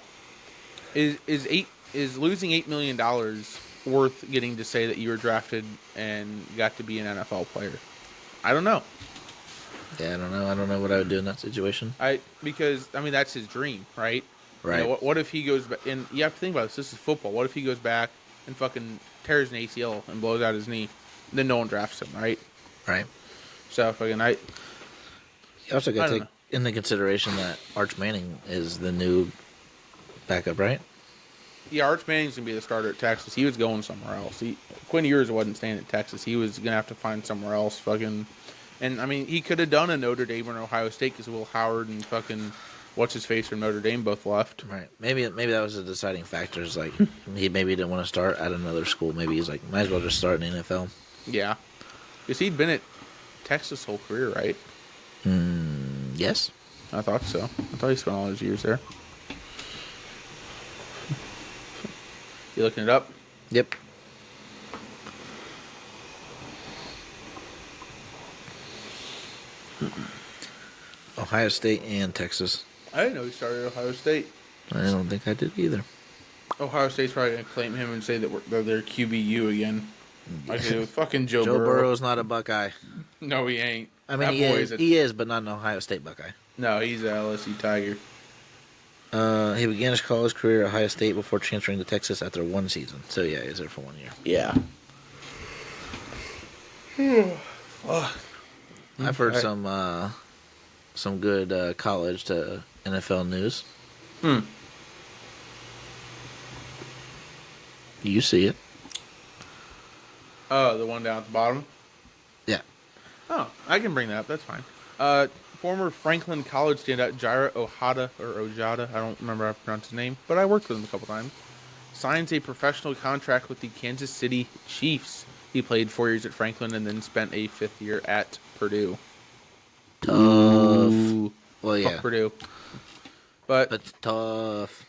is losing $8 million worth getting to say that you were drafted and got to be an NFL player? I don't know. Yeah, I don't know. I don't know what I would do in that situation. Because that's his dream, right? Right. You know, what if he goes back, and you have to think about this. This is football. What if he goes back and fucking tears an ACL and blows out his knee? Then no one drafts him, right? Right. So fucking You also got to take into consideration that Arch Manning is the new backup, right? Yeah, Arch Manning's gonna be the starter at Texas. He was going somewhere else. Quinn Ewers wasn't staying at Texas. He was gonna have to find somewhere else. Fucking, and he could have done a Notre Dame or Ohio State because Will Howard and fucking what's his face from Notre Dame both left. Right. Maybe that was the deciding factor. Is like he maybe didn't want to start at another school. Maybe he's like, might as well just start in the NFL. Yeah, because he'd been at Texas whole career, right? Yes. I thought so. I thought he spent all his years there. You looking it up? Yep. Ohio State and Texas. I didn't know he started at Ohio State. I don't think I did either. Ohio State's probably going to claim him and say that they're their QBU again. Like they do with fucking Joe Joe Burrow. Burrow's not a Buckeye. No, he ain't. I mean, he is, but not an Ohio State Buckeye. No, he's an LSU Tiger. He began his college career at Ohio State before transferring to Texas after one season. So, yeah, he's there for 1 year. Yeah. I've heard some good college to NFL news. You see it. Oh, the one down at the bottom? Yeah. Oh, I can bring that up. That's fine. Former Franklin College standout Jaira Ojada, I don't remember how to pronounce his name, but I worked with him a couple times, signs a professional contract with the Kansas City Chiefs. He played 4 years at Franklin and then spent a fifth year at Purdue. Tough. Ooh. Well, yeah. Fuck Purdue. But That's tough.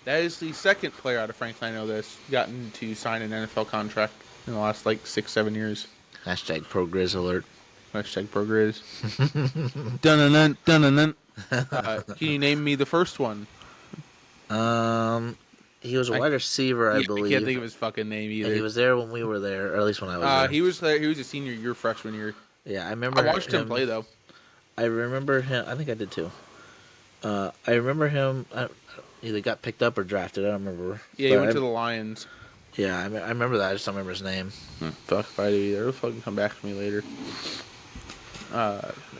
that is the second player out of Franklin I know that's gotten to sign an NFL contract in the last, 6-7 years. Hashtag ProGrizz alert. Hashtag ProGrizz. Dun-dun-dun, dun-dun-dun. Can you name me the first one? He was a wide receiver, I believe. I can't think of his fucking name either. And he was there when we were there, or at least when I was there. He was there. He was a senior year, freshman year. Yeah, I remember. I watched him play though. I remember him. I think I did too. I remember him. Either got picked up or drafted. I don't remember. Yeah, he went to the Lions. Yeah, I remember that. I just don't remember his name. Fuck if I do either. It'll fucking come back to me later.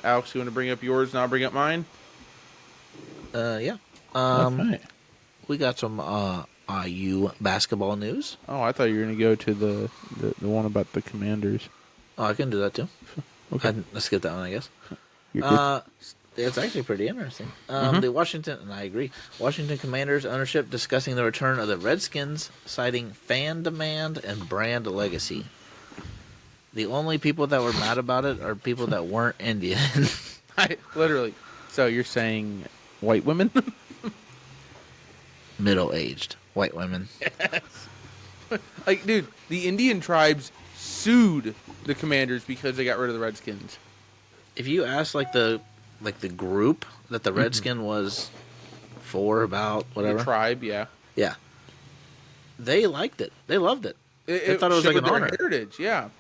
Alex, you want to bring up yours and I'll bring up mine? Yeah. Okay. We got some IU basketball news. Oh, I thought you were going to go to the one about the Commanders. Oh, I can do that too. Okay. Let's skip that one, I guess. You're good. It's actually pretty interesting. The Washington, and I agree, Washington Commanders ownership discussing the return of the Redskins, citing fan demand and brand legacy. The only people that were mad about it are people that weren't Indian. Literally. So you're saying white women? Middle-aged white women. Yes. Dude, the Indian tribes sued the Commanders because they got rid of the Redskins. If you ask the group that the Redskin was for, about whatever The tribe, yeah. Yeah. They liked it. They loved it. They thought it was like an their honor. heritage, yeah.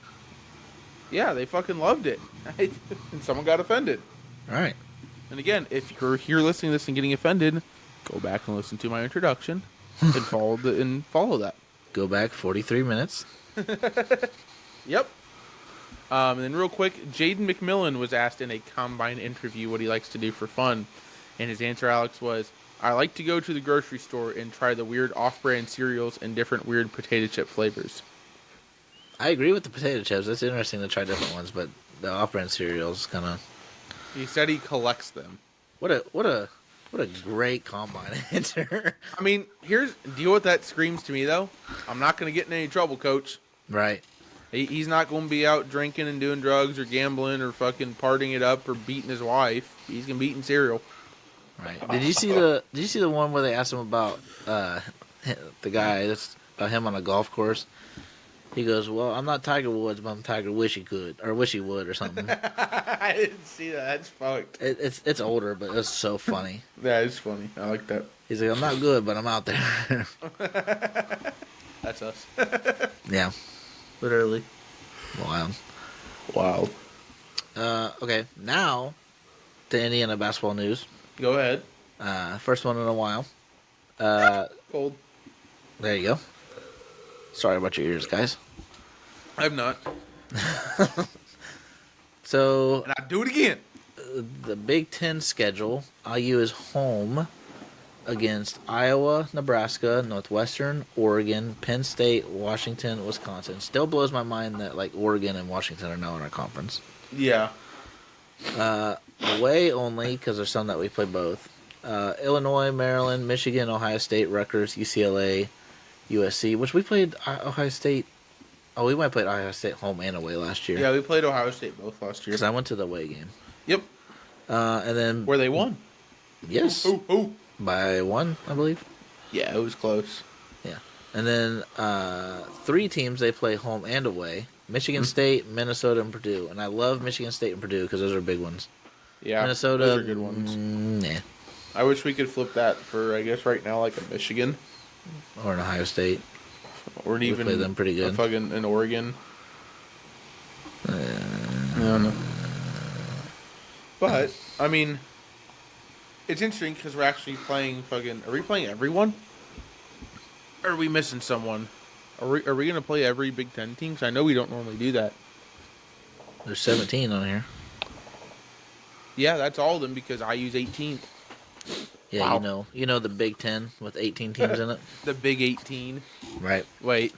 Yeah, they fucking loved it. And someone got offended. All right. And again, if you're here listening to this and getting offended, go back and listen to my introduction and follow that. Go back 43 minutes. Yep. And then real quick, Jaden McMillan was asked in a combine interview what he likes to do for fun. And his answer, Alex, was, I like to go to the grocery store and try the weird off-brand cereals and different weird potato chip flavors. I agree with the potato chips. It's interesting to try different ones, but the off-brand cereals kind of. He said he collects them. What a great combine answer. I mean, deal with that screams to me, though. I'm not going to get in any trouble, Coach. Right. He's not going to be out drinking and doing drugs or gambling or fucking partying it up or beating his wife. He's going to be eating cereal. Right. Did you see the one where they asked him about the guy that's about him on a golf course? He goes, "Well, I'm not Tiger Woods, but I'm Tiger Wish he could or wish he would or something." I didn't see that. That's fucked. It's older, but it's so funny. That is funny. I like that. He's like, "I'm not good, but I'm out there." That's us. Yeah. Literally. Wild. Okay, now to Indiana basketball news. Go ahead. First one in a while. Cold. There you go. Sorry about your ears, guys. I'm not. So, And I do it again. the Big Ten schedule, IU is home against Iowa, Nebraska, Northwestern, Oregon, Penn State, Washington, Wisconsin. Still blows my mind that Oregon and Washington are now in our conference. Yeah. Away only, because there's some that we play both. Illinois, Maryland, Michigan, Ohio State, Rutgers, UCLA, USC, which we played Ohio State. Oh, we might have played Ohio State home and away last year. Yeah, we played Ohio State both last year. Because I went to the away game. Yep. And then... Where they won. Yes. Ooh. By 1, I believe. Yeah, it was close. Yeah. And then 3 teams, they play home and away. Michigan State, Minnesota, and Purdue. And I love Michigan State and Purdue because those are big ones. Yeah, Minnesota, those are good ones. Nah. I wish we could flip that for, I guess, right now, like a Michigan. Or an Ohio State. Or an even play them pretty good. Fucking in Oregon. I don't know. But, I mean, it's interesting because we're actually playing fucking... Are we playing everyone? Or are we missing someone? Are we going to play every Big Ten team? Because I know we don't normally do that. There's 17 on here. Yeah, that's all of them because I use 18. Yeah, Wow. you know the Big Ten with 18 teams in it? The Big 18. Right. Wait.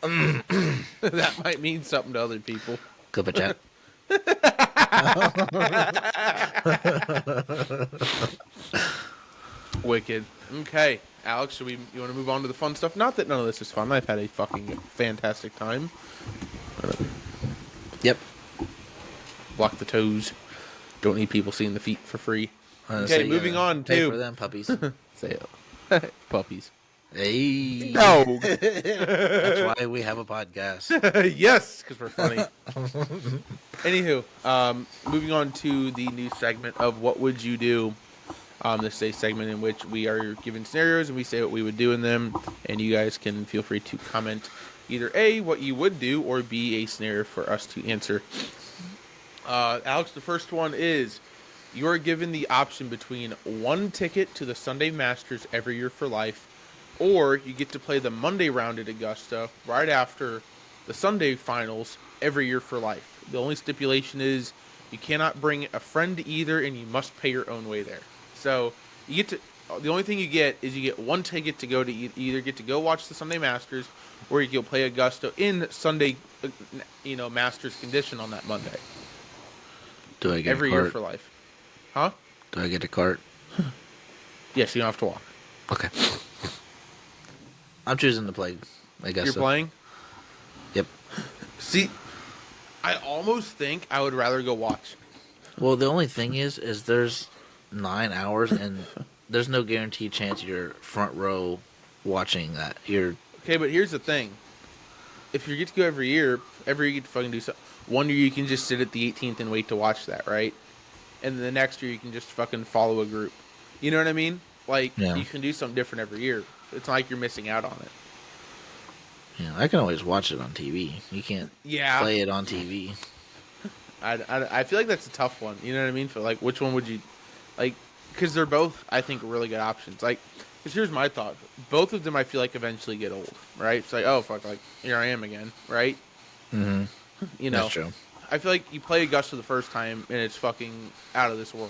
That might mean something to other people. Clip a chat. Wicked. Okay, Alex, you want to move on to the fun stuff? Not that none of this is fun. I've had a fucking fantastic time. Yep. Block the toes. Don't need people seeing the feet for free. Okay, moving on pay to... for them puppies. Say it. Puppies. Hey. No. That's why we have a podcast. Yes, because we're funny. Anywho, moving on to the new segment of What Would You Do? This is a segment in which we are given scenarios and we say what we would do in them, and you guys can feel free to comment either A, what you would do, or B, a scenario for us to answer. Alex, the first one is, you are given the option between 1 ticket to the Sunday Masters every year for life, or you get to play the Monday round at Augusta right after the Sunday finals every year for life. The only stipulation is you cannot bring a friend to either, and you must pay your own way there. So you get to. The only thing you get is you get 1 ticket to go to either get to go watch the Sunday Masters, or you can play Augusta in Sunday, Masters condition on that Monday. Do I get every a cart? year for life? Huh? Do I get a cart? Yes, you don't have to walk. Okay. I'm choosing to play. I guess You're so. playing? Yep. See, I almost think I would rather go watch. Well, the only thing is there's 9 hours, and there's no guaranteed chance you're front row watching that. Okay, but here's the thing. If you get to go every year you get to fucking do something. 1 year you can just sit at the 18th and wait to watch that, right? And then the next year you can just fucking follow a group. You know what I mean? Like, You can do something different every year. It's not like you're missing out on it. Yeah, I can always watch it on TV. You can't play it on TV. I feel like that's a tough one. You know what I mean? For like, which one would you like? Because they're both, I think, really good options. Like, because here's my thought: both of them, I feel like, eventually get old, right? It's like, oh fuck, like here I am again, right? Mm-hmm. That's true. I feel like you play Augusta the first time and it's fucking out of this world.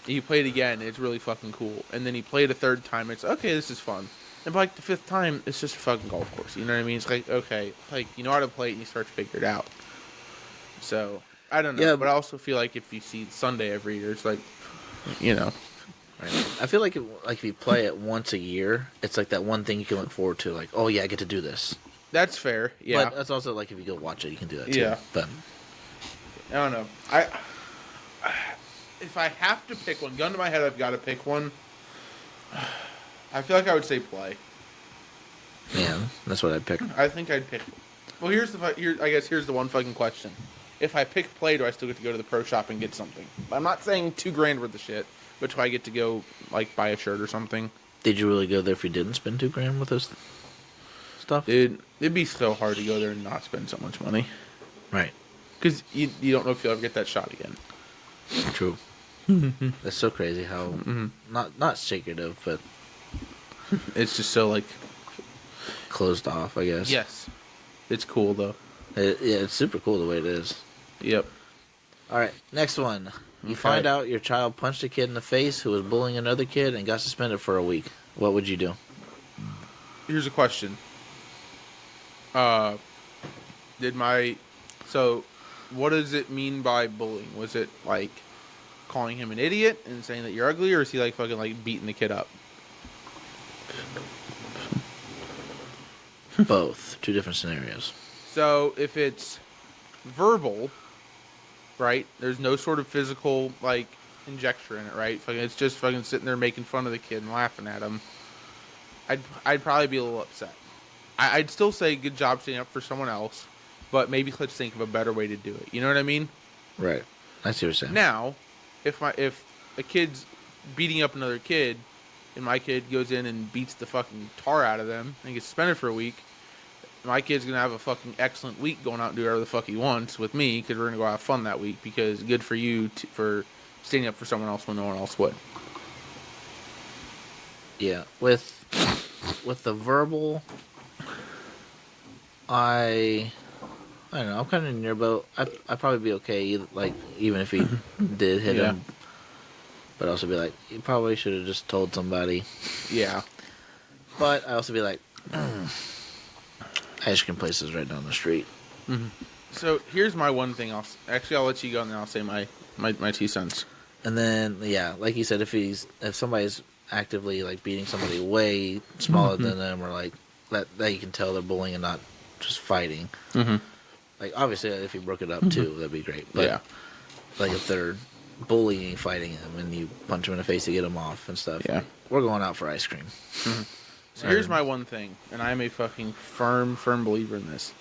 You play it again, it's really fucking cool, and then you play it a third time, it's okay, this is fun. And by like the 5th time, it's just a fucking golf course. You know what I mean? It's like, okay, like you know how to play it and you start to figure it out. So I don't know, Yeah, but I also feel like if you see Sunday every year, it's like, Right. I feel like if you play it once a year, it's like that one thing you can look forward to. Like, oh yeah, I get to do this. That's fair. Yeah. But that's also like if you go watch it, you can do that too. Yeah. But I don't know. If I have to pick one, gun to my head, I've got to pick one. I feel like I would say play. Yeah, that's what I'd pick. I think I'd pick. Well, here's the one fucking question. If I pick play, do I still get to go to the pro shop and get something? I'm not saying $2,000 worth of shit, but do I get to go like buy a shirt or something? Did you really go there if you didn't spend $2,000 with this stuff? Dude, it'd be so hard to go there and not spend so much money. Right. Because you don't know if you'll ever get that shot again. True. That's so crazy how not secretive, but it's just so like closed off, I guess. Yes, it's cool though. It's super cool the way it is. Yep. All right, next one. You find out your child punched a kid in the face who was bullying another kid and got suspended for a week. What would you do? Here's a question. So what does it mean by bullying? Was it like calling him an idiot and saying that you're ugly, or is he like fucking like beating the kid up? Both. Two different scenarios. So if it's verbal, right? There's no sort of physical like injecture in it, right? Fucking, it's just fucking sitting there making fun of the kid and laughing at him. I'd probably be a little upset. I'd still say good job standing up for someone else, but maybe let's think of a better way to do it. You know what I mean? Right. I see what you're saying. Now, if a kid's beating up another kid, and my kid goes in and beats the fucking tar out of them and gets suspended for a week, my kid's gonna have a fucking excellent week going out and do whatever the fuck he wants with me because we're gonna go have fun that week because good for you for standing up for someone else when no one else would. Yeah, with the verbal, I don't know. I'm kind of in your boat. I'd probably be okay, like even if he did hit him, but also be like, you probably should have just told somebody. Yeah, but I also be like, ice cream place is right down the street. Mm-hmm. So here's my one thing. I'll let you go and then I'll say my 2 cents. And then like you said, if somebody's actively like beating somebody way smaller than them, or like that you can tell they're bullying and not just fighting. Mm-hmm. Like obviously, if you broke it up too, that'd be great. But like if they're bullying, fighting them, and you punch them in the face to get them off and stuff. Yeah, like, we're going out for ice cream. Mm-hmm. So here's my one thing, and I am a fucking firm believer in this.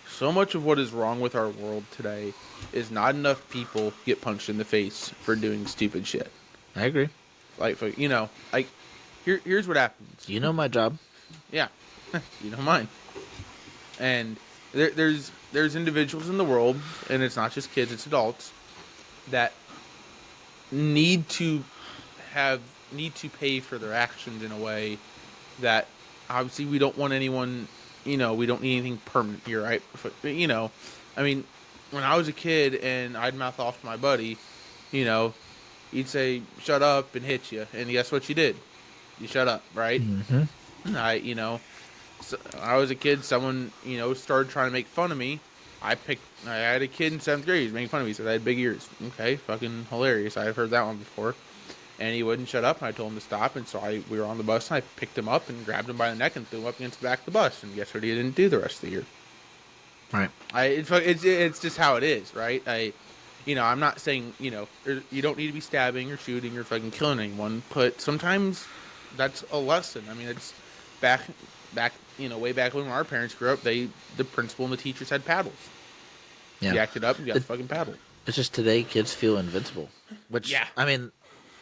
So much of what is wrong with our world today is not enough people get punched in the face for doing stupid shit. I agree. Like, like here's what happens. You know my job. Yeah, you know mine. And there's individuals in the world, and it's not just kids, it's adults, that need to pay for their actions in a way that obviously we don't want anyone, we don't need anything permanent here, right? I mean, when I was a kid and I'd mouth off to my buddy, he'd say, shut up, and hit you. And guess what you did? You shut up, right? Mm-hmm. So I was a kid, someone, started trying to make fun of me. I had a kid in 7th grade, he was making fun of me, said I had big ears. Okay, fucking hilarious. I've heard that one before. And he wouldn't shut up, and I told him to stop, and so we were on the bus, and I picked him up and grabbed him by the neck and threw him up against the back of the bus. And guess what he didn't do the rest of the year? Right. It's just how it is, right? I'm not saying, you don't need to be stabbing or shooting or fucking killing anyone, but sometimes that's a lesson. I mean, it's back, way back when our parents grew up, the principal and the teachers had paddles. Yeah. You acted up and you got fucking paddled. It's just today kids feel invincible, which, I mean,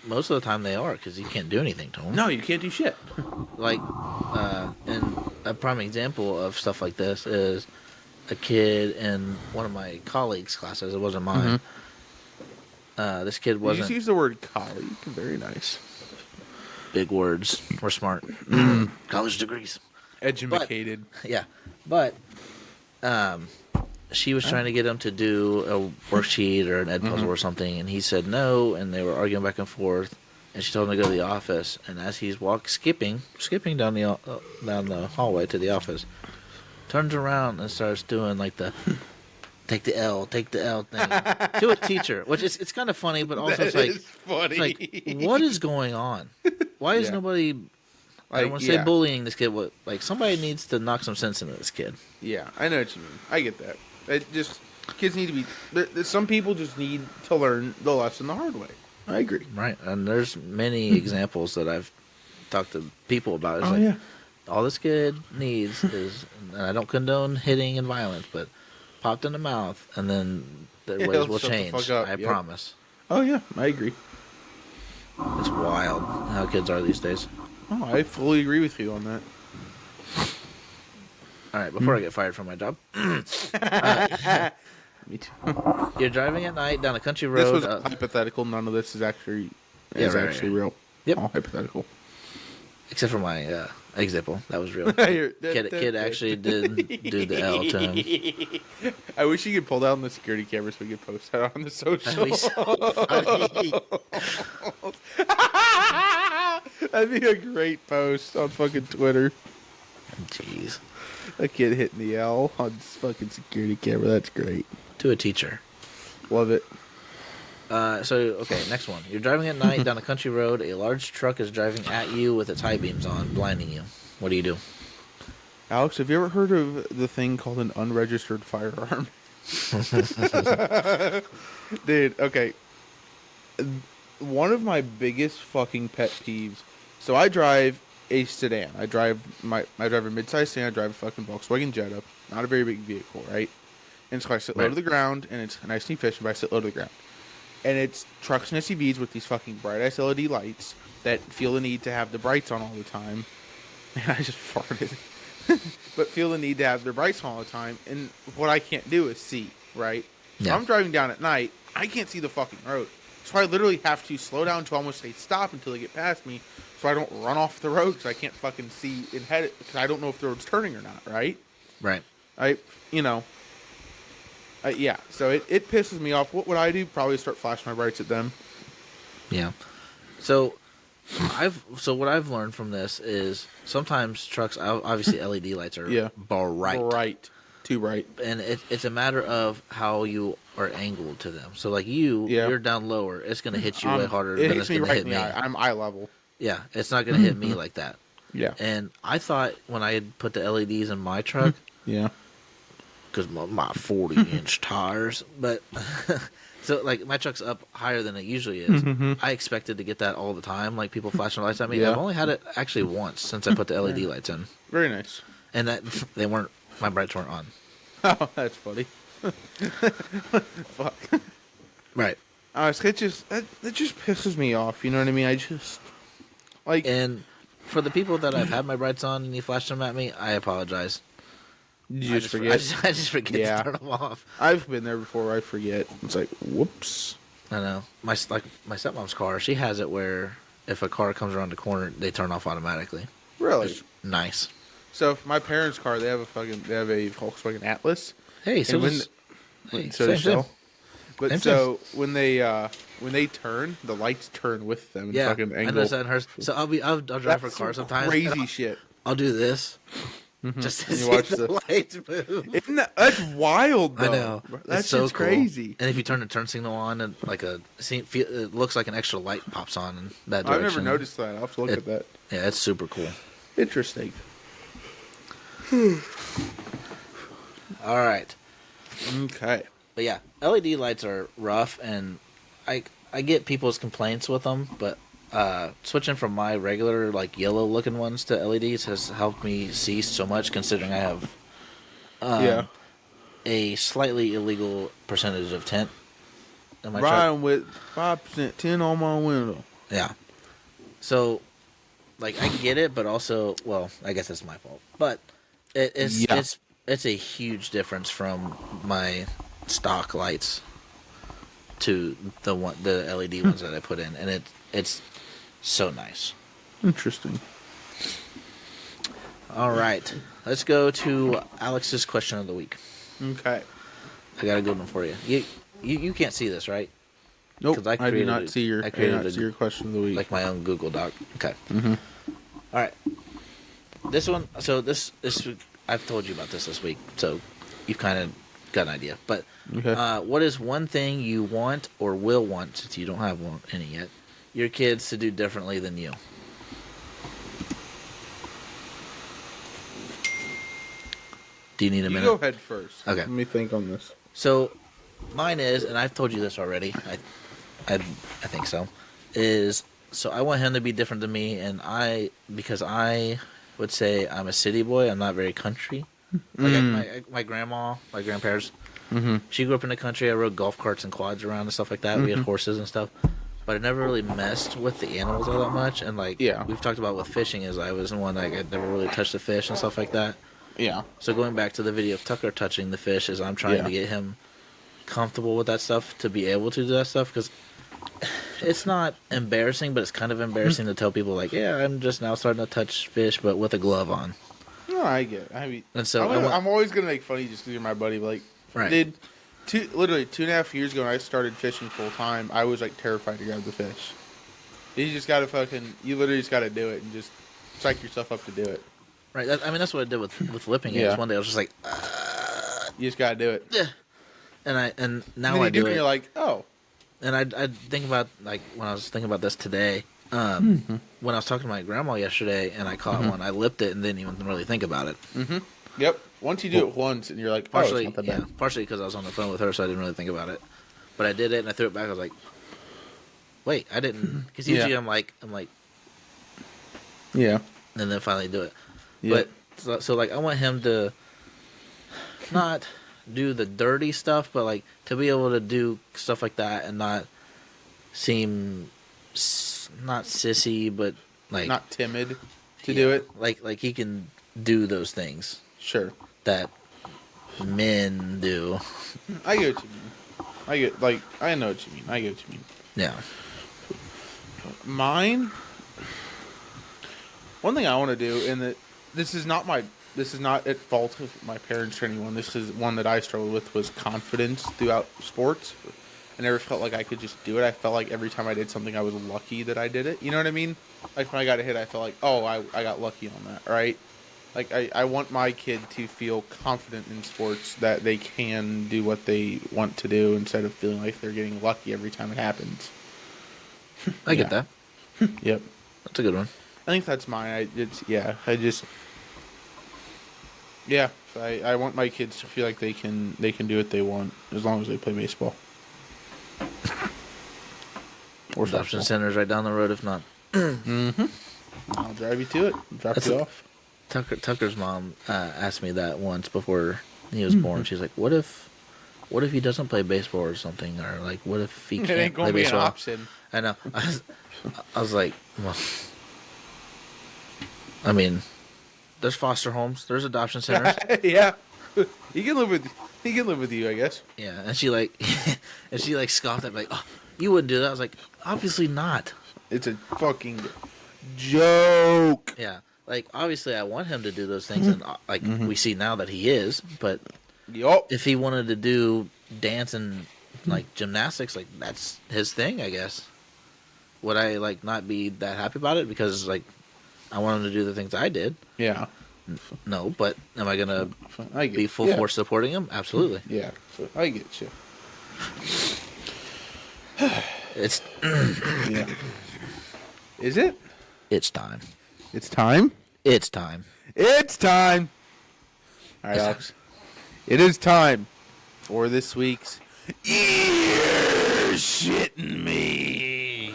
most of the time they are, because you can't do anything to them. No, you can't do shit. Like, and a prime example of stuff like this is a kid in one of my colleagues' classes. It wasn't mine. Mm-hmm. This kid wasn't... You just use the word colleague. Very nice. Big words. We're smart. College degrees. Educated. But she was trying to get him to do a worksheet or an ed puzzle or something, and he said no, and they were arguing back and forth, and she told him to go to the office, and as he's skipping down the hallway to the office, turns around and starts doing like the take the L thing to a teacher, which it's kind of funny, but also it's like what is going on? Why is nobody... I don't want to say bullying this kid. Somebody needs to knock some sense into this kid. Yeah, I know what you mean. I get that. Kids need to be... Some people just need to learn the lesson the hard way. I agree. Right, and there's many examples that I've talked to people about. It's all this kid needs is, and I don't condone hitting and violence, but popped in the mouth, and then their ways will change. I promise. Oh, yeah, I agree. It's wild how kids are these days. Oh, I fully agree with you on that. All right, before I get fired from my job. Me too. You're driving at night down a country road. This was hypothetical. None of this is actually real. Yep. All hypothetical. Except for my example. That was real. Kid actually did do the L to him. I wish you could pull down the security camera so we could post that on the social. That'd be so funny. That'd be a great post on fucking Twitter. Jeez. A kid hitting the L on fucking security camera. That's great. To a teacher. Love it. Okay, next one. You're driving at night down a country road. A large truck is driving at you with its high beams on, blinding you. What do you do? Alex, have you ever heard of the thing called an unregistered firearm? Dude, okay. One of my biggest fucking pet peeves. So I drive a sedan. I drive a mid-sized sedan. I drive a fucking Volkswagen Jetta. Not a very big vehicle, right? And so I sit low to the ground, and it's nice and efficient, but I sit low to the ground. And it's trucks and SUVs with these fucking bright-ass LED lights that feel the need to have the brights on all the time. And I just farted. But feel the need to have their brights on all the time. And what I can't do is see, right? Yeah. So I'm driving down at night. I can't see the fucking road. So I literally have to slow down to almost say stop until they get past me so I don't run off the road because I can't fucking see and head it because I don't know if the road's turning or not, right? Right. Yeah, so it pisses me off. What would I do? Probably start flashing my brights at them. Yeah. So what I've learned from this is sometimes trucks, obviously LED lights are bright. Too bright. And it's a matter of how you are angled to them. So like you're down lower, it's going to hit you way harder than it's going to hit me. I'm eye level. Yeah, it's not going to hit me like that. Yeah. And I thought when I had put the LEDs in my truck, because my 40-inch tires, but so like my truck's up higher than it usually is. I expected to get that all the time, like people flashing lights at me. I've only had it actually once since I put the LED lights in. Very nice. And that my brights weren't on. Oh, that's funny. Fuck. Right. It just pisses me off. You know what I mean? I just like. And for the people that I've had my brights on and you flashed them at me, I apologize. You just forget. I just forget to turn them off. I've been there before. Where I forget. It's like whoops. I know. My stepmom's car. She has it where if a car comes around the corner, they turn off automatically. Really? It's nice. So my parents' car, they have a Volkswagen Atlas. Hey, so when they turn, the lights turn with them. And fucking angle. I noticed that in hers. So I'll drive her car sometimes. Crazy shit. I'll do this. Just to see the lights move. That's wild, though. I know. That's so cool. Crazy. And if you turn the turn signal on, and it looks like an extra light pops on in that direction. I've never noticed that. I'll have to look at that. Yeah, it's super cool. Interesting. All right. Okay. But yeah, LED lights are rough, and I get people's complaints with them, but switching from my regular like yellow looking ones to LEDs has helped me see so much, considering I have a slightly illegal percentage of tint in my truck. Riding with 5% tint on my window. Yeah. So, like, I get it, but also, well, I guess that's my fault. But it's a huge difference from my stock lights to the LED ones that I put in, and it's so nice. Interesting. All right, let's go to Alex's question of the week. Okay. I got a good one for you. You can't see this, right? Nope. I do not see your question of the week. Like my own Google Doc. Okay. Mm-hmm. All right. This one. So this I've told you about this week, so you've kind of got an idea. But what is one thing you want or will want, since you don't have any yet, your kids to do differently than you? Do you need a minute? You go ahead first. Okay. Let me think on this. So mine is, and I've told you this already, I think so, is so I want him to be different than me, and because I would say I'm a city boy, I'm not very country. Like my grandma, my grandparents, she grew up in the country. I rode golf carts and quads around and stuff like that. We had horses and stuff. But I never really messed with the animals all that much. And we've talked about with fishing, is I was the one that I'd never really touched the fish and stuff like that. Yeah. So going back to the video of Tucker touching the fish, is I'm trying to get him comfortable with that stuff to be able to do that stuff, because it's not embarrassing, but it's kind of embarrassing to tell people like, yeah, I'm just now starting to touch fish, but with a glove on. No, I get it. I mean, and so I'm always gonna make fun of you just because you're my buddy. But like, literally 2.5 years ago when I started fishing full time, I was like terrified to grab the fish. You literally just gotta do it and just psych yourself up to do it. Right. That's what I did with lipping it. One day I was just like, you just gotta do it. Yeah. And now I do it. And you're like, oh, And I think about, like, when I was thinking about this today, when I was talking to my grandma yesterday and I caught one, I lipped it and didn't even really think about it. Yep. Once you do it once and you're like, oh, it's not that bad. Partially because I was on the phone with her, so I didn't really think about it. But I did it and I threw it back. I was like, wait, I didn't. Because usually I'm like, yeah. And then finally do it. Yeah. But so like, I want him to not do the dirty stuff, but like to be able to do stuff like that and not seem not sissy, but like not timid to do it. Like he can do those things. Sure. That men do. I get what you mean. I know what you mean. I get what you mean. Yeah. Mine. One thing I want to do, and that this is not at fault of my parents or anyone. This is one that I struggled with, was confidence throughout sports. I never felt like I could just do it. I felt like every time I did something, I was lucky that I did it. You know what I mean? Like when I got a hit, I felt like, oh, I got lucky on that, right? Like I want my kid to feel confident in sports, that they can do what they want to do instead of feeling like they're getting lucky every time it happens. I get that. Yep. That's a good one. I think that's mine. I want my kids to feel like they can do what they want as long as they play baseball. Or adoption center's right down the road, if not. I'll drive you to it. Drop you off. Tucker's mom asked me that once before he was born. She's like, "What if he doesn't play baseball or something, or like, what if he can't it ain't gonna play be baseball?" An option. I know. I was like, well, I mean, there's foster homes, there's adoption centers. Yeah, he can live with you, I guess. Yeah, and she like scoffed at me, like, "Oh, you wouldn't do that." I was like, "Obviously not. It's a fucking joke." Yeah. Like, obviously, I want him to do those things, and like we see now that he is. But if he wanted to do dance and like gymnastics, like that's his thing, I guess. Would I like not be that happy about it because like I want him to do the things I did? Yeah. No, but am I gonna be full force supporting him? Absolutely. Yeah, I get you. It's yeah. Is it? It's time. It's time? It's time. It's time. All right, Alex. It is time for this week's You're Shitting Me.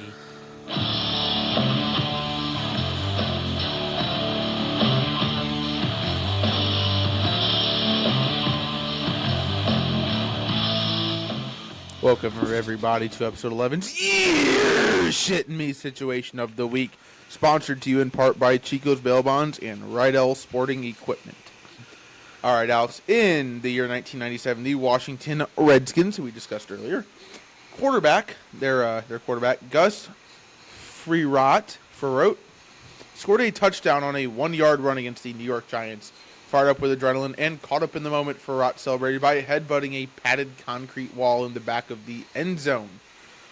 Welcome, everybody, to episode 11's You're Shitting Me situation of the week. Sponsored to you in part by Chico's Bail Bonds and Rydell Sporting Equipment. All right, Alex. In the year 1997, the Washington Redskins, who we discussed earlier, their quarterback, Gus Frerotte, scored a touchdown on a 1-yard run against the New York Giants. Fired up with adrenaline and caught up in the moment, Frerotte celebrated by headbutting a padded concrete wall in the back of the end zone.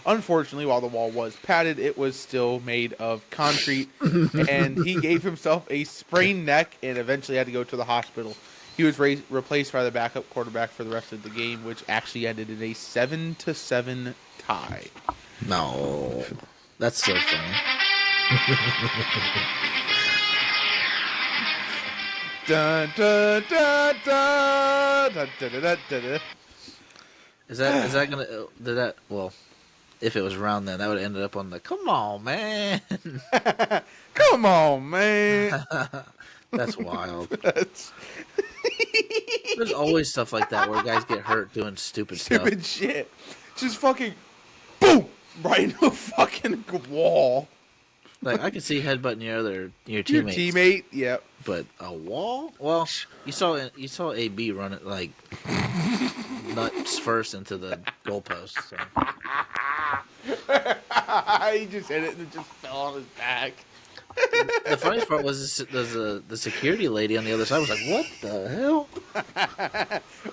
Unfortunately, while the wall was padded, it was still made of concrete, and he gave himself a sprained neck and eventually had to go to the hospital. He was replaced by the backup quarterback for the rest of the game, which actually ended in a 7-7 tie. No, that's so funny. Dun, dun, dun, dun, dun, dun, dun, dun, dun. Is that gonna did that well? If it was around then, that would have ended up on the "Come on, man." Come on, man. That's wild. There's always stuff like that where guys get hurt doing stupid stuff. Stupid shit. Just fucking boom right into a fucking wall. Like I could see headbutting your teammate. Your teammate, yep. But a wall? Well, you saw AB run it like nuts first into the goalpost. So. He just hit it and it just fell on his back. The funniest part was the security lady on the other side was like, "What the hell?"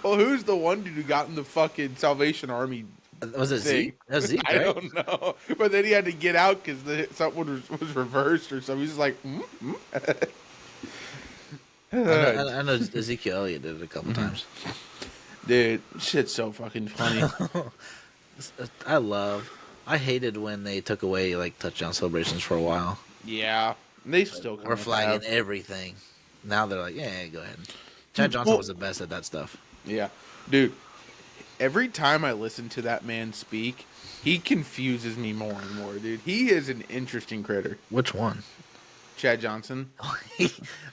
Well, who's the one dude who got in the fucking Salvation Army? Was it Zeke? That was Zeke, right? I don't know. But then he had to get out because something was reversed or something. He's just like, I know Ezekiel Elliott did it a couple times. Dude, shit's so fucking funny. I hated when they took away like touchdown celebrations for a while. Yeah, they still kind We're of flagging have. everything. Now they're like, yeah, go ahead. Chad Johnson was the best at that stuff. Yeah, dude. Every time I listen to that man speak, he confuses me more and more, dude. He is an interesting critter. Which one? Chad Johnson.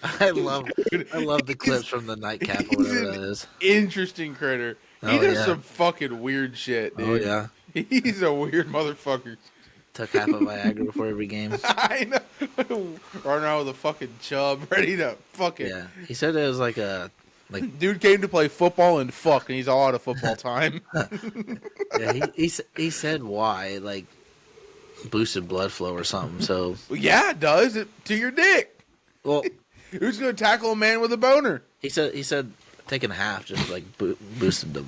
I love the clips from the nightcap or whatever that is. Interesting critter. He does some fucking weird shit, dude. Oh yeah. He's a weird motherfucker. Took half of Viagra before every game. I know. Running around with a fucking chub, ready to fucking. Yeah. He said it was like a dude came to play football and fuck, and he's all out of football time. Yeah, he said why, like boosted blood flow or something. So yeah, it does it to your dick. Well, who's gonna tackle a man with a boner? He said taking half just like boosted the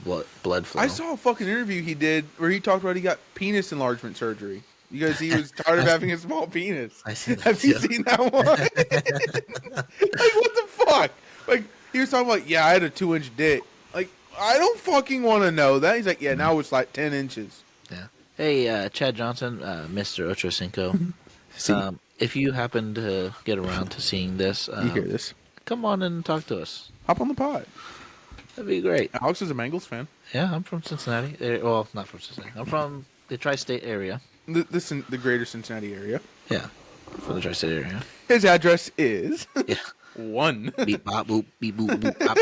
blood flow. I saw a fucking interview he did where he talked about he got penis enlargement surgery because he was tired of having a small penis. I see that. Have you seen that one? Like, what the fuck? Like, he was talking about, yeah, I had a 2-inch dick. Like, I don't fucking want to know that. He's like, yeah, now it's like 10 inches. Yeah. Hey, Chad Johnson, Mr. Ochocinco. If you happen to get around to seeing this, you hear this? Come on and talk to us. Hop on the pod. That'd be great. Alex is a Bengals fan. Yeah, I'm from Cincinnati. Well, not from Cincinnati. I'm from the tri-state area. The greater Cincinnati area. Yeah, from the tri-state area. His address is 1. Beep bop boop beep boop boop bop.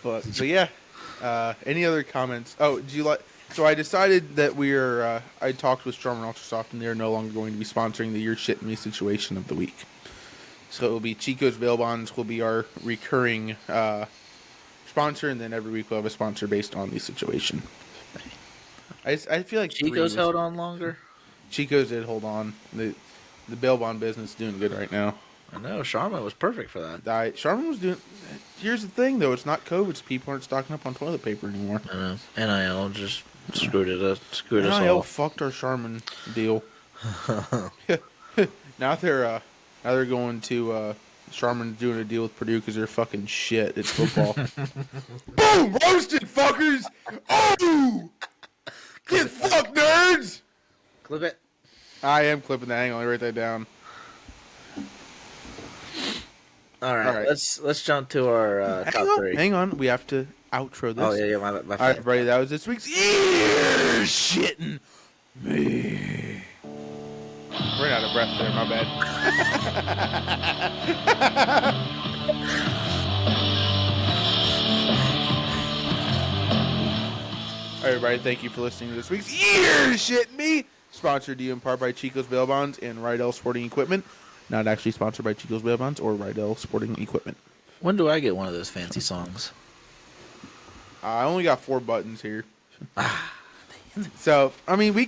But yeah, any other comments? Oh, do you like? So I decided that I talked with Strummer Ultrasoft, and they're no longer going to be sponsoring the You're Shitting Me situation of the week. So it will be Chico's Bail Bonds will be our recurring sponsor, and then every week we'll have a sponsor based on the situation. I feel like Chico's held on longer. Chico's did hold on. The bail bond business is doing good right now. I know Sharma was perfect for that. Sharma was doing. Here's the thing, though: it's not COVID. So people aren't stocking up on toilet paper anymore. I know. NIL just screwed it up. Screwed us all. NIL fucked our Sharman deal. Now they're going to Sharman's doing a deal with Purdue because they're fucking shit. It's football. Boom! Roasted, fuckers! Oh! Get fucked, nerds! Clip it. I am clipping that. Hang on, let me write that down. All right. Let's jump to our top 3. Hang on, we have to outro this. Oh yeah, my All right, everybody, that was this week's Ear Shitting Me. Ran out of breath there, my bad. All right, everybody, thank you for listening to this week's Ear Shitting Me. Sponsored to you in part by Chico's Bail Bonds and Rydell Sporting Equipment. Not actually sponsored by Chico's Bail Bonds or Rydell Sporting Equipment. When do I get one of those fancy songs? I only got 4 buttons here. So, I mean, I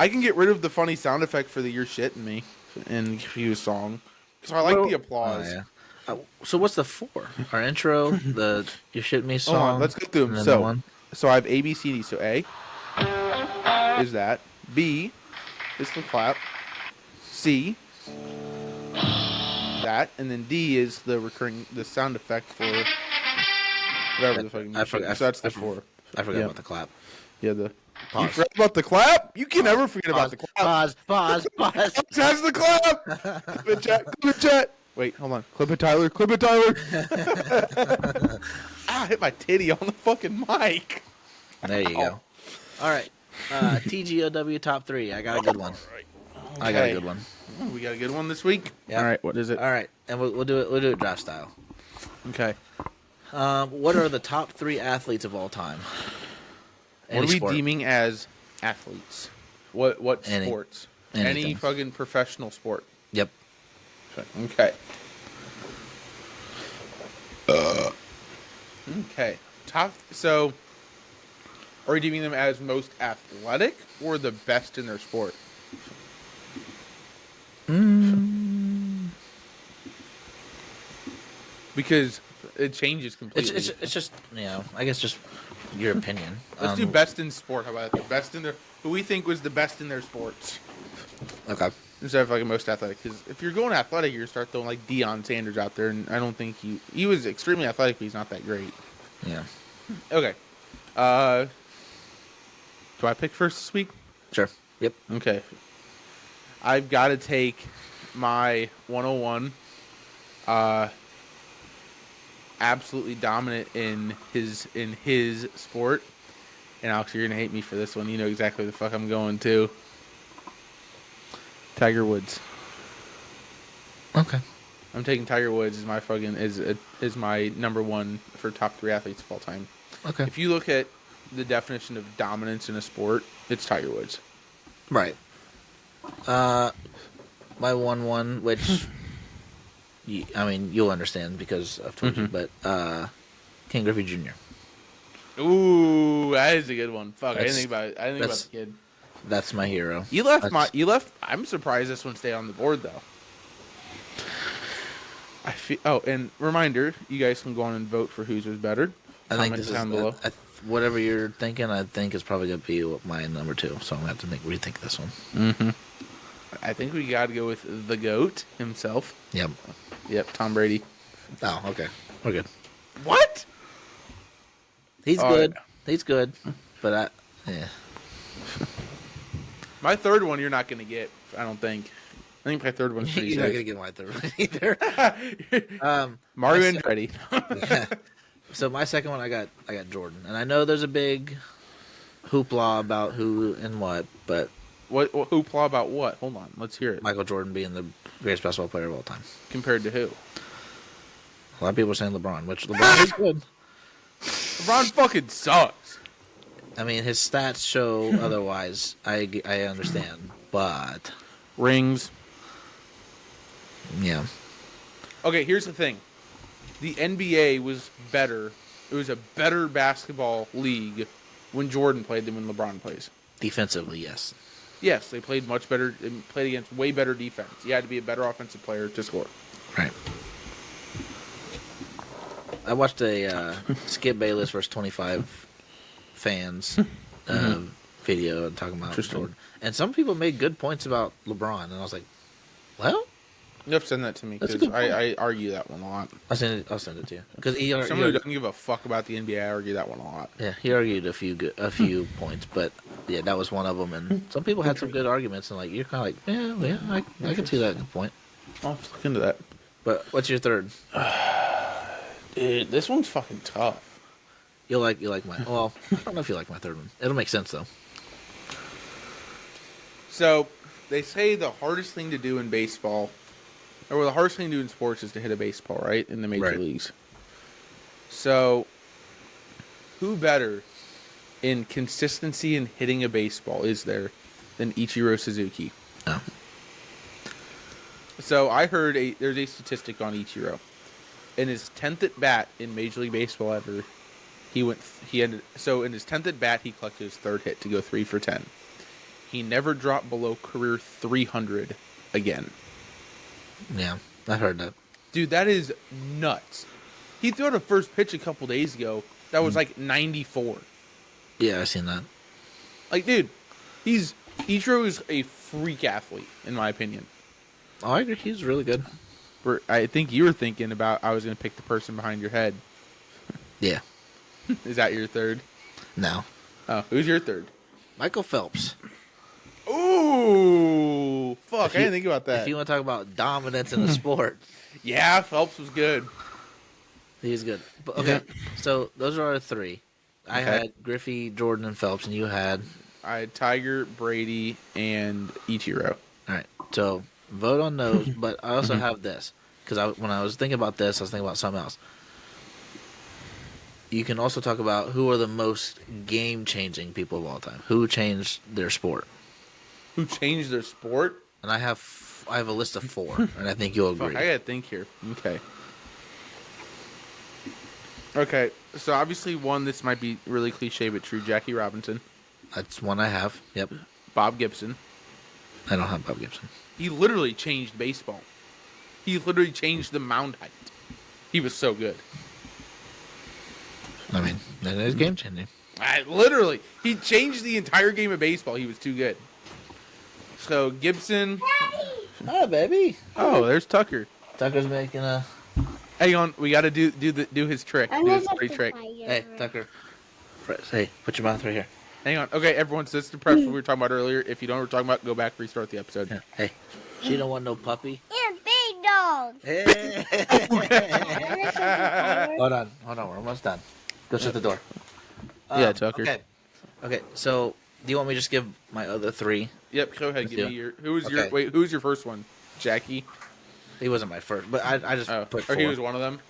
can get rid of the funny sound effect for the You're Shitting Me and give you a song. Because I like the applause. Oh, yeah. So what's the 4? Our intro, the You're Shitting Me song. Hold on, let's go through them. So I have A, B, C, D. So A is that. B is the clap. C, that. And then D is the sound effect for whatever the fucking music. So that's the 4. I forgot about the clap. Yeah, Pause. You forgot about the clap? You can never forget about the clap. Pause. That's the clap. Clip it, chat. Wait, hold on. Clip it, Tyler. I hit my titty on the fucking mic. There you go. All right. TGOW top 3. I got a good one. Okay. I got a good one. Oh, we got a good one this week? Yeah. All right, what is it? All right. And we'll do it draft style. Okay. What are the top 3 athletes of all time? What are we deeming as athletes? What sports? Any fucking professional sport. Yep. Okay. Okay. So, are we deeming them as most athletic or the best in their sport? Because it changes completely. It's just, I guess just your opinion. Let's do best in sport. How about that? Best in their, who we think was the best in their sports. Okay. Instead of like most athletic. Because if you're going athletic, you start throwing like Deion Sanders out there, and I don't think he was extremely athletic, but he's not that great. Yeah. Okay. Do I pick first this week? Sure. Yep. Okay. I've got to take my 101. Absolutely dominant in his sport. And Alex, you're gonna hate me for this one. You know exactly where the fuck I'm going to. Tiger Woods. Okay. I'm taking Tiger Woods as my fucking is my number one for top 3 athletes of all time. Okay. If you look at the definition of dominance in a sport, it's Tiger Woods. Right. My 1-1, which you'll understand because I've told you, but Ken Griffey Jr. Ooh, that is a good one. Fuck, I didn't think about it. I didn't think about the kid. That's my hero. You left. I'm surprised this one stayed on the board though. And reminder, you guys can go on and vote for whose was better. I think this down below. Whatever you're thinking, I think is probably going to be my number 2. So I'm going to have to rethink this one. Mm-hmm. I think we got to go with the GOAT himself. Yep, Tom Brady. Oh, okay. We're good. What? He's good. He's good. But yeah. My third one you're not going to get, I don't think. I think my third one's pretty You're not going to get my third one either. Mario Andretti. Yeah. So my second one, I got Jordan. And I know there's a big hoopla about who and what, but... What hoopla about what? Hold on, let's hear it. Michael Jordan being the greatest basketball player of all time. Compared to who? A lot of people are saying LeBron, which LeBron is good. LeBron fucking sucks. I mean, his stats show otherwise. I understand, but... Rings. Yeah. Okay, here's the thing. The NBA was better. It was a better basketball league when Jordan played than when LeBron plays. Defensively, yes. Yes, they played much better. They played against way better defense. You had to be a better offensive player to score. Right. I watched a Skip Bayless versus 25 fans video talking about Jordan. And some people made good points about LeBron. And I was like, well... You have to send that to me because I argue that one a lot. I'll send it to you. Because someone who doesn't give a fuck about the NBA, I argue that one a lot. Yeah, he argued a few points, but yeah, that was one of them. And some people had some good arguments, and like you're kind of like, yeah, I can see that good point. I'll have to look into that. But what's your third? Dude, this one's fucking tough. You like my? Well, I don't know if you like my third one. It'll make sense though. So they say the hardest thing to do in baseball. Or the hardest thing to do in sports is to hit a baseball, right? In the major leagues. So, who better in consistency in hitting a baseball is there than Ichiro Suzuki? Oh. So, I heard there's a statistic on Ichiro. In his 10th at bat in Major League Baseball ever, in his 10th at bat, he collected his third hit to go 3 for 10. He never dropped below career 300 again. Yeah, I heard that. Dude, that is nuts. He threw out a first pitch a couple days ago that was like 94. Yeah, I've seen that. Like, dude, Ichiro is a freak athlete, in my opinion. Oh, I agree. He's really good. I think you were thinking about I was going to pick the person behind your head. Yeah. Is that your third? No. Oh, who's your third? Michael Phelps. Ooh, fuck! I didn't think about that. If you want to talk about dominance in the sport, yeah, Phelps was good. He's good. But, okay, so those are our three. I had Griffey, Jordan, and Phelps, and you had. I had Tiger, Brady, and Ichiro. All right, so vote on those. But I also have this because when I was thinking about this, I was thinking about something else. You can also talk about who are the most game-changing people of all time. Who changed their sport? Who changed their sport? And I have a list of 4, and I think you'll agree. Fuck, I gotta think here. Okay, so obviously this might be really cliche but true. Jackie Robinson. That's one I have. Yep. Bob Gibson. I don't have Bob Gibson. He literally changed baseball. He literally changed the mound height. He was so good. I mean, that is game changing. Literally, he changed the entire game of baseball. He was too good. So Gibson. Hi, baby. Oh, there's Tucker. Tucker's making a. Hang on, we got to do his trick. Do his free trick. Hey, Tucker. Hey, put your mouth right here. Hang on. Okay, everyone, so this is the prep we were talking about earlier. If you don't know what we're talking about, go back, restart the episode. Yeah. Hey, she don't want no puppy. Yeah, big dog. Hey. Hold on. We're almost done. Go shut the door. Yeah, Tucker. Okay. So, do you want me to just give my other three? Yep. Go ahead. Give me your. Who was Okay. Who was your first one? Jackie. He wasn't my first, but I just put four. Or he was one of them.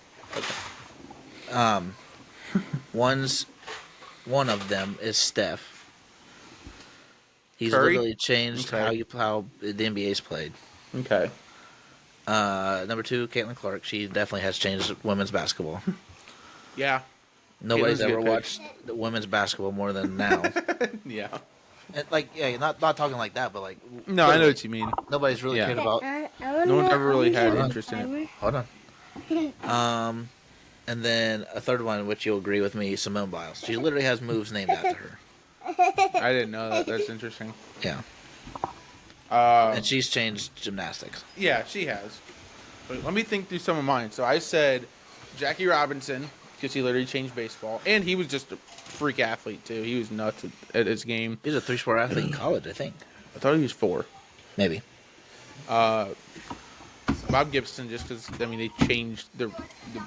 Okay. One of them is Steph. He's Curry? literally changed Okay. how the NBA's played. Okay. Number 2, Caitlin Clark. She definitely has changed women's basketball. Yeah. Nobody's Caitlin's a good ever pick. watched the women's basketball more than now. Yeah. And, like, yeah, not talking like that, but like. No, I know what you mean. Nobody's really Yeah. cared about. No one's ever really had interest in it. Hold on. And then a third one, which you'll agree with me, Simone Biles. She literally has moves named after her. I didn't know that. That's interesting. Yeah. Uh, And she's changed gymnastics. Yeah, she has. But let me think through some of mine. So I said Jackie Robinson, because he literally changed baseball. And he was just a freak athlete, too. He was nuts at his game. He's a 3-sport athlete in college, I think. I thought he was 4. Maybe. Bob Gibson, just because, I mean, they changed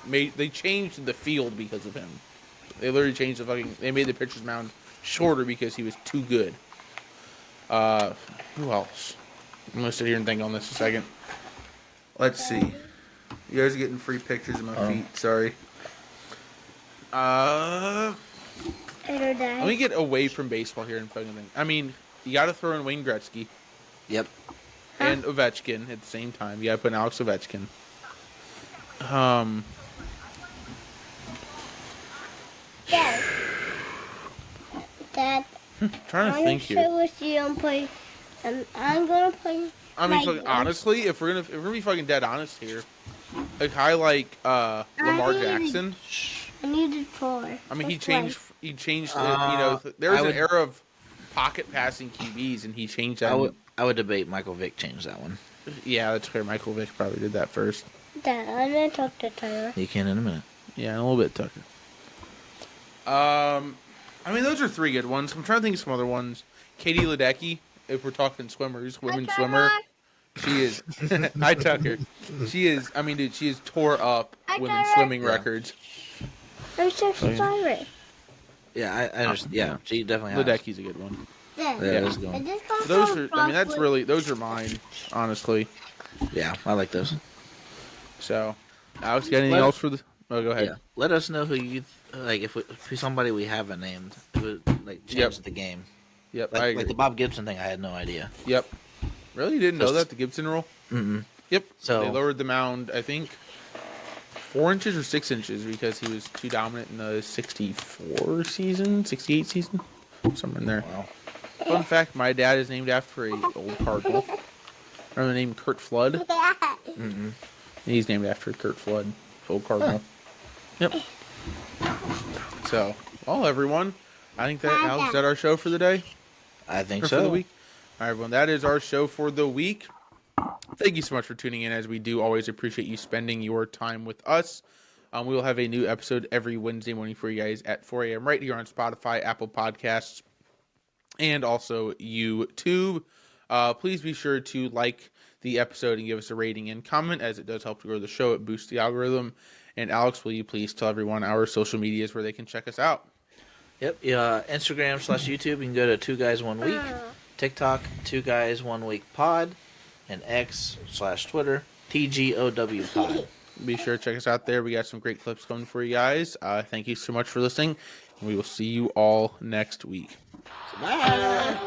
they changed the field because of him. They literally changed they made the pitcher's mound shorter because he was too good. Who else? I'm going to sit here and think on this a second. Let's see. You guys are getting free pictures of my feet. Sorry. Let me get away from baseball here and fucking think. I mean, you got to throw in Wayne Gretzky Yep. and Ovechkin at the same time. You got to put in Alex Ovechkin. Dad, Trying to I'm think here. with you and play. And I'm gonna play. I mean, my fucking, game. honestly, if we're gonna be fucking dead honest here, a guy like Lamar Jackson. I need a toy. I mean, he Let's play. changed. There was an era of pocket passing QBs, and he changed that. I would debate Michael Vick changed that one. Yeah, that's fair. Michael Vick probably did that first. Dad, I'm gonna talk to Tyler. You can in a minute. Yeah, a little bit, Tucker. I mean, those are 3 good ones. I'm trying to think of some other ones. Katie Ledecky, if we're talking swimmers, women's swimmer. She is. Hi, Tucker. She is. I mean, dude, she is tore up women's swimming records. I'm so sorry. Yeah, I understand. Yeah, she definitely has. Ledecky's a good one. Yeah, that's a good one. Those are. I mean, that's really. Those are mine, honestly. Yeah, I like those. So, Alex, got anything else for the? Oh, go ahead. Yeah. Let us know who you like. If somebody we haven't named who like changed the game. Yep, I agree. Like the Bob Gibson thing, I had no idea. Yep. Really, you didn't know that, the Gibson rule? Mm-mm. Yep. So they lowered the mound, I think, 4 inches or 6 inches because he was too dominant in the 64 season, 68 season, somewhere in there. Wow. Fun fact: my dad is named after a old Cardinal. Remember the name Kurt Flood? Mm-mm. He's named after Kurt Flood, old Cardinal. Yep. So, well, everyone, I think that Alex, is that our show for the day? I think Or so. for the week? All right, everyone, that is our show for the week. Thank you so much for tuning in, as we do always appreciate you spending your time with us. We will have a new episode every Wednesday morning for you guys at 4 a.m. right here on Spotify, Apple Podcasts, and also YouTube. Please be sure to like the episode and give us a rating and comment, as it does help to grow the show. It boosts the algorithm. And Alex, will you please tell everyone our social medias where they can check us out? Yep. Yeah. Instagram/YouTube. You can go to 2 Guys 1 Week. TikTok 2 Guys 1 Week Pod, and X/Twitter TGOWpod. Be sure to check us out there. We got some great clips coming for you guys. Thank you so much for listening, and we will see you all next week. Bye.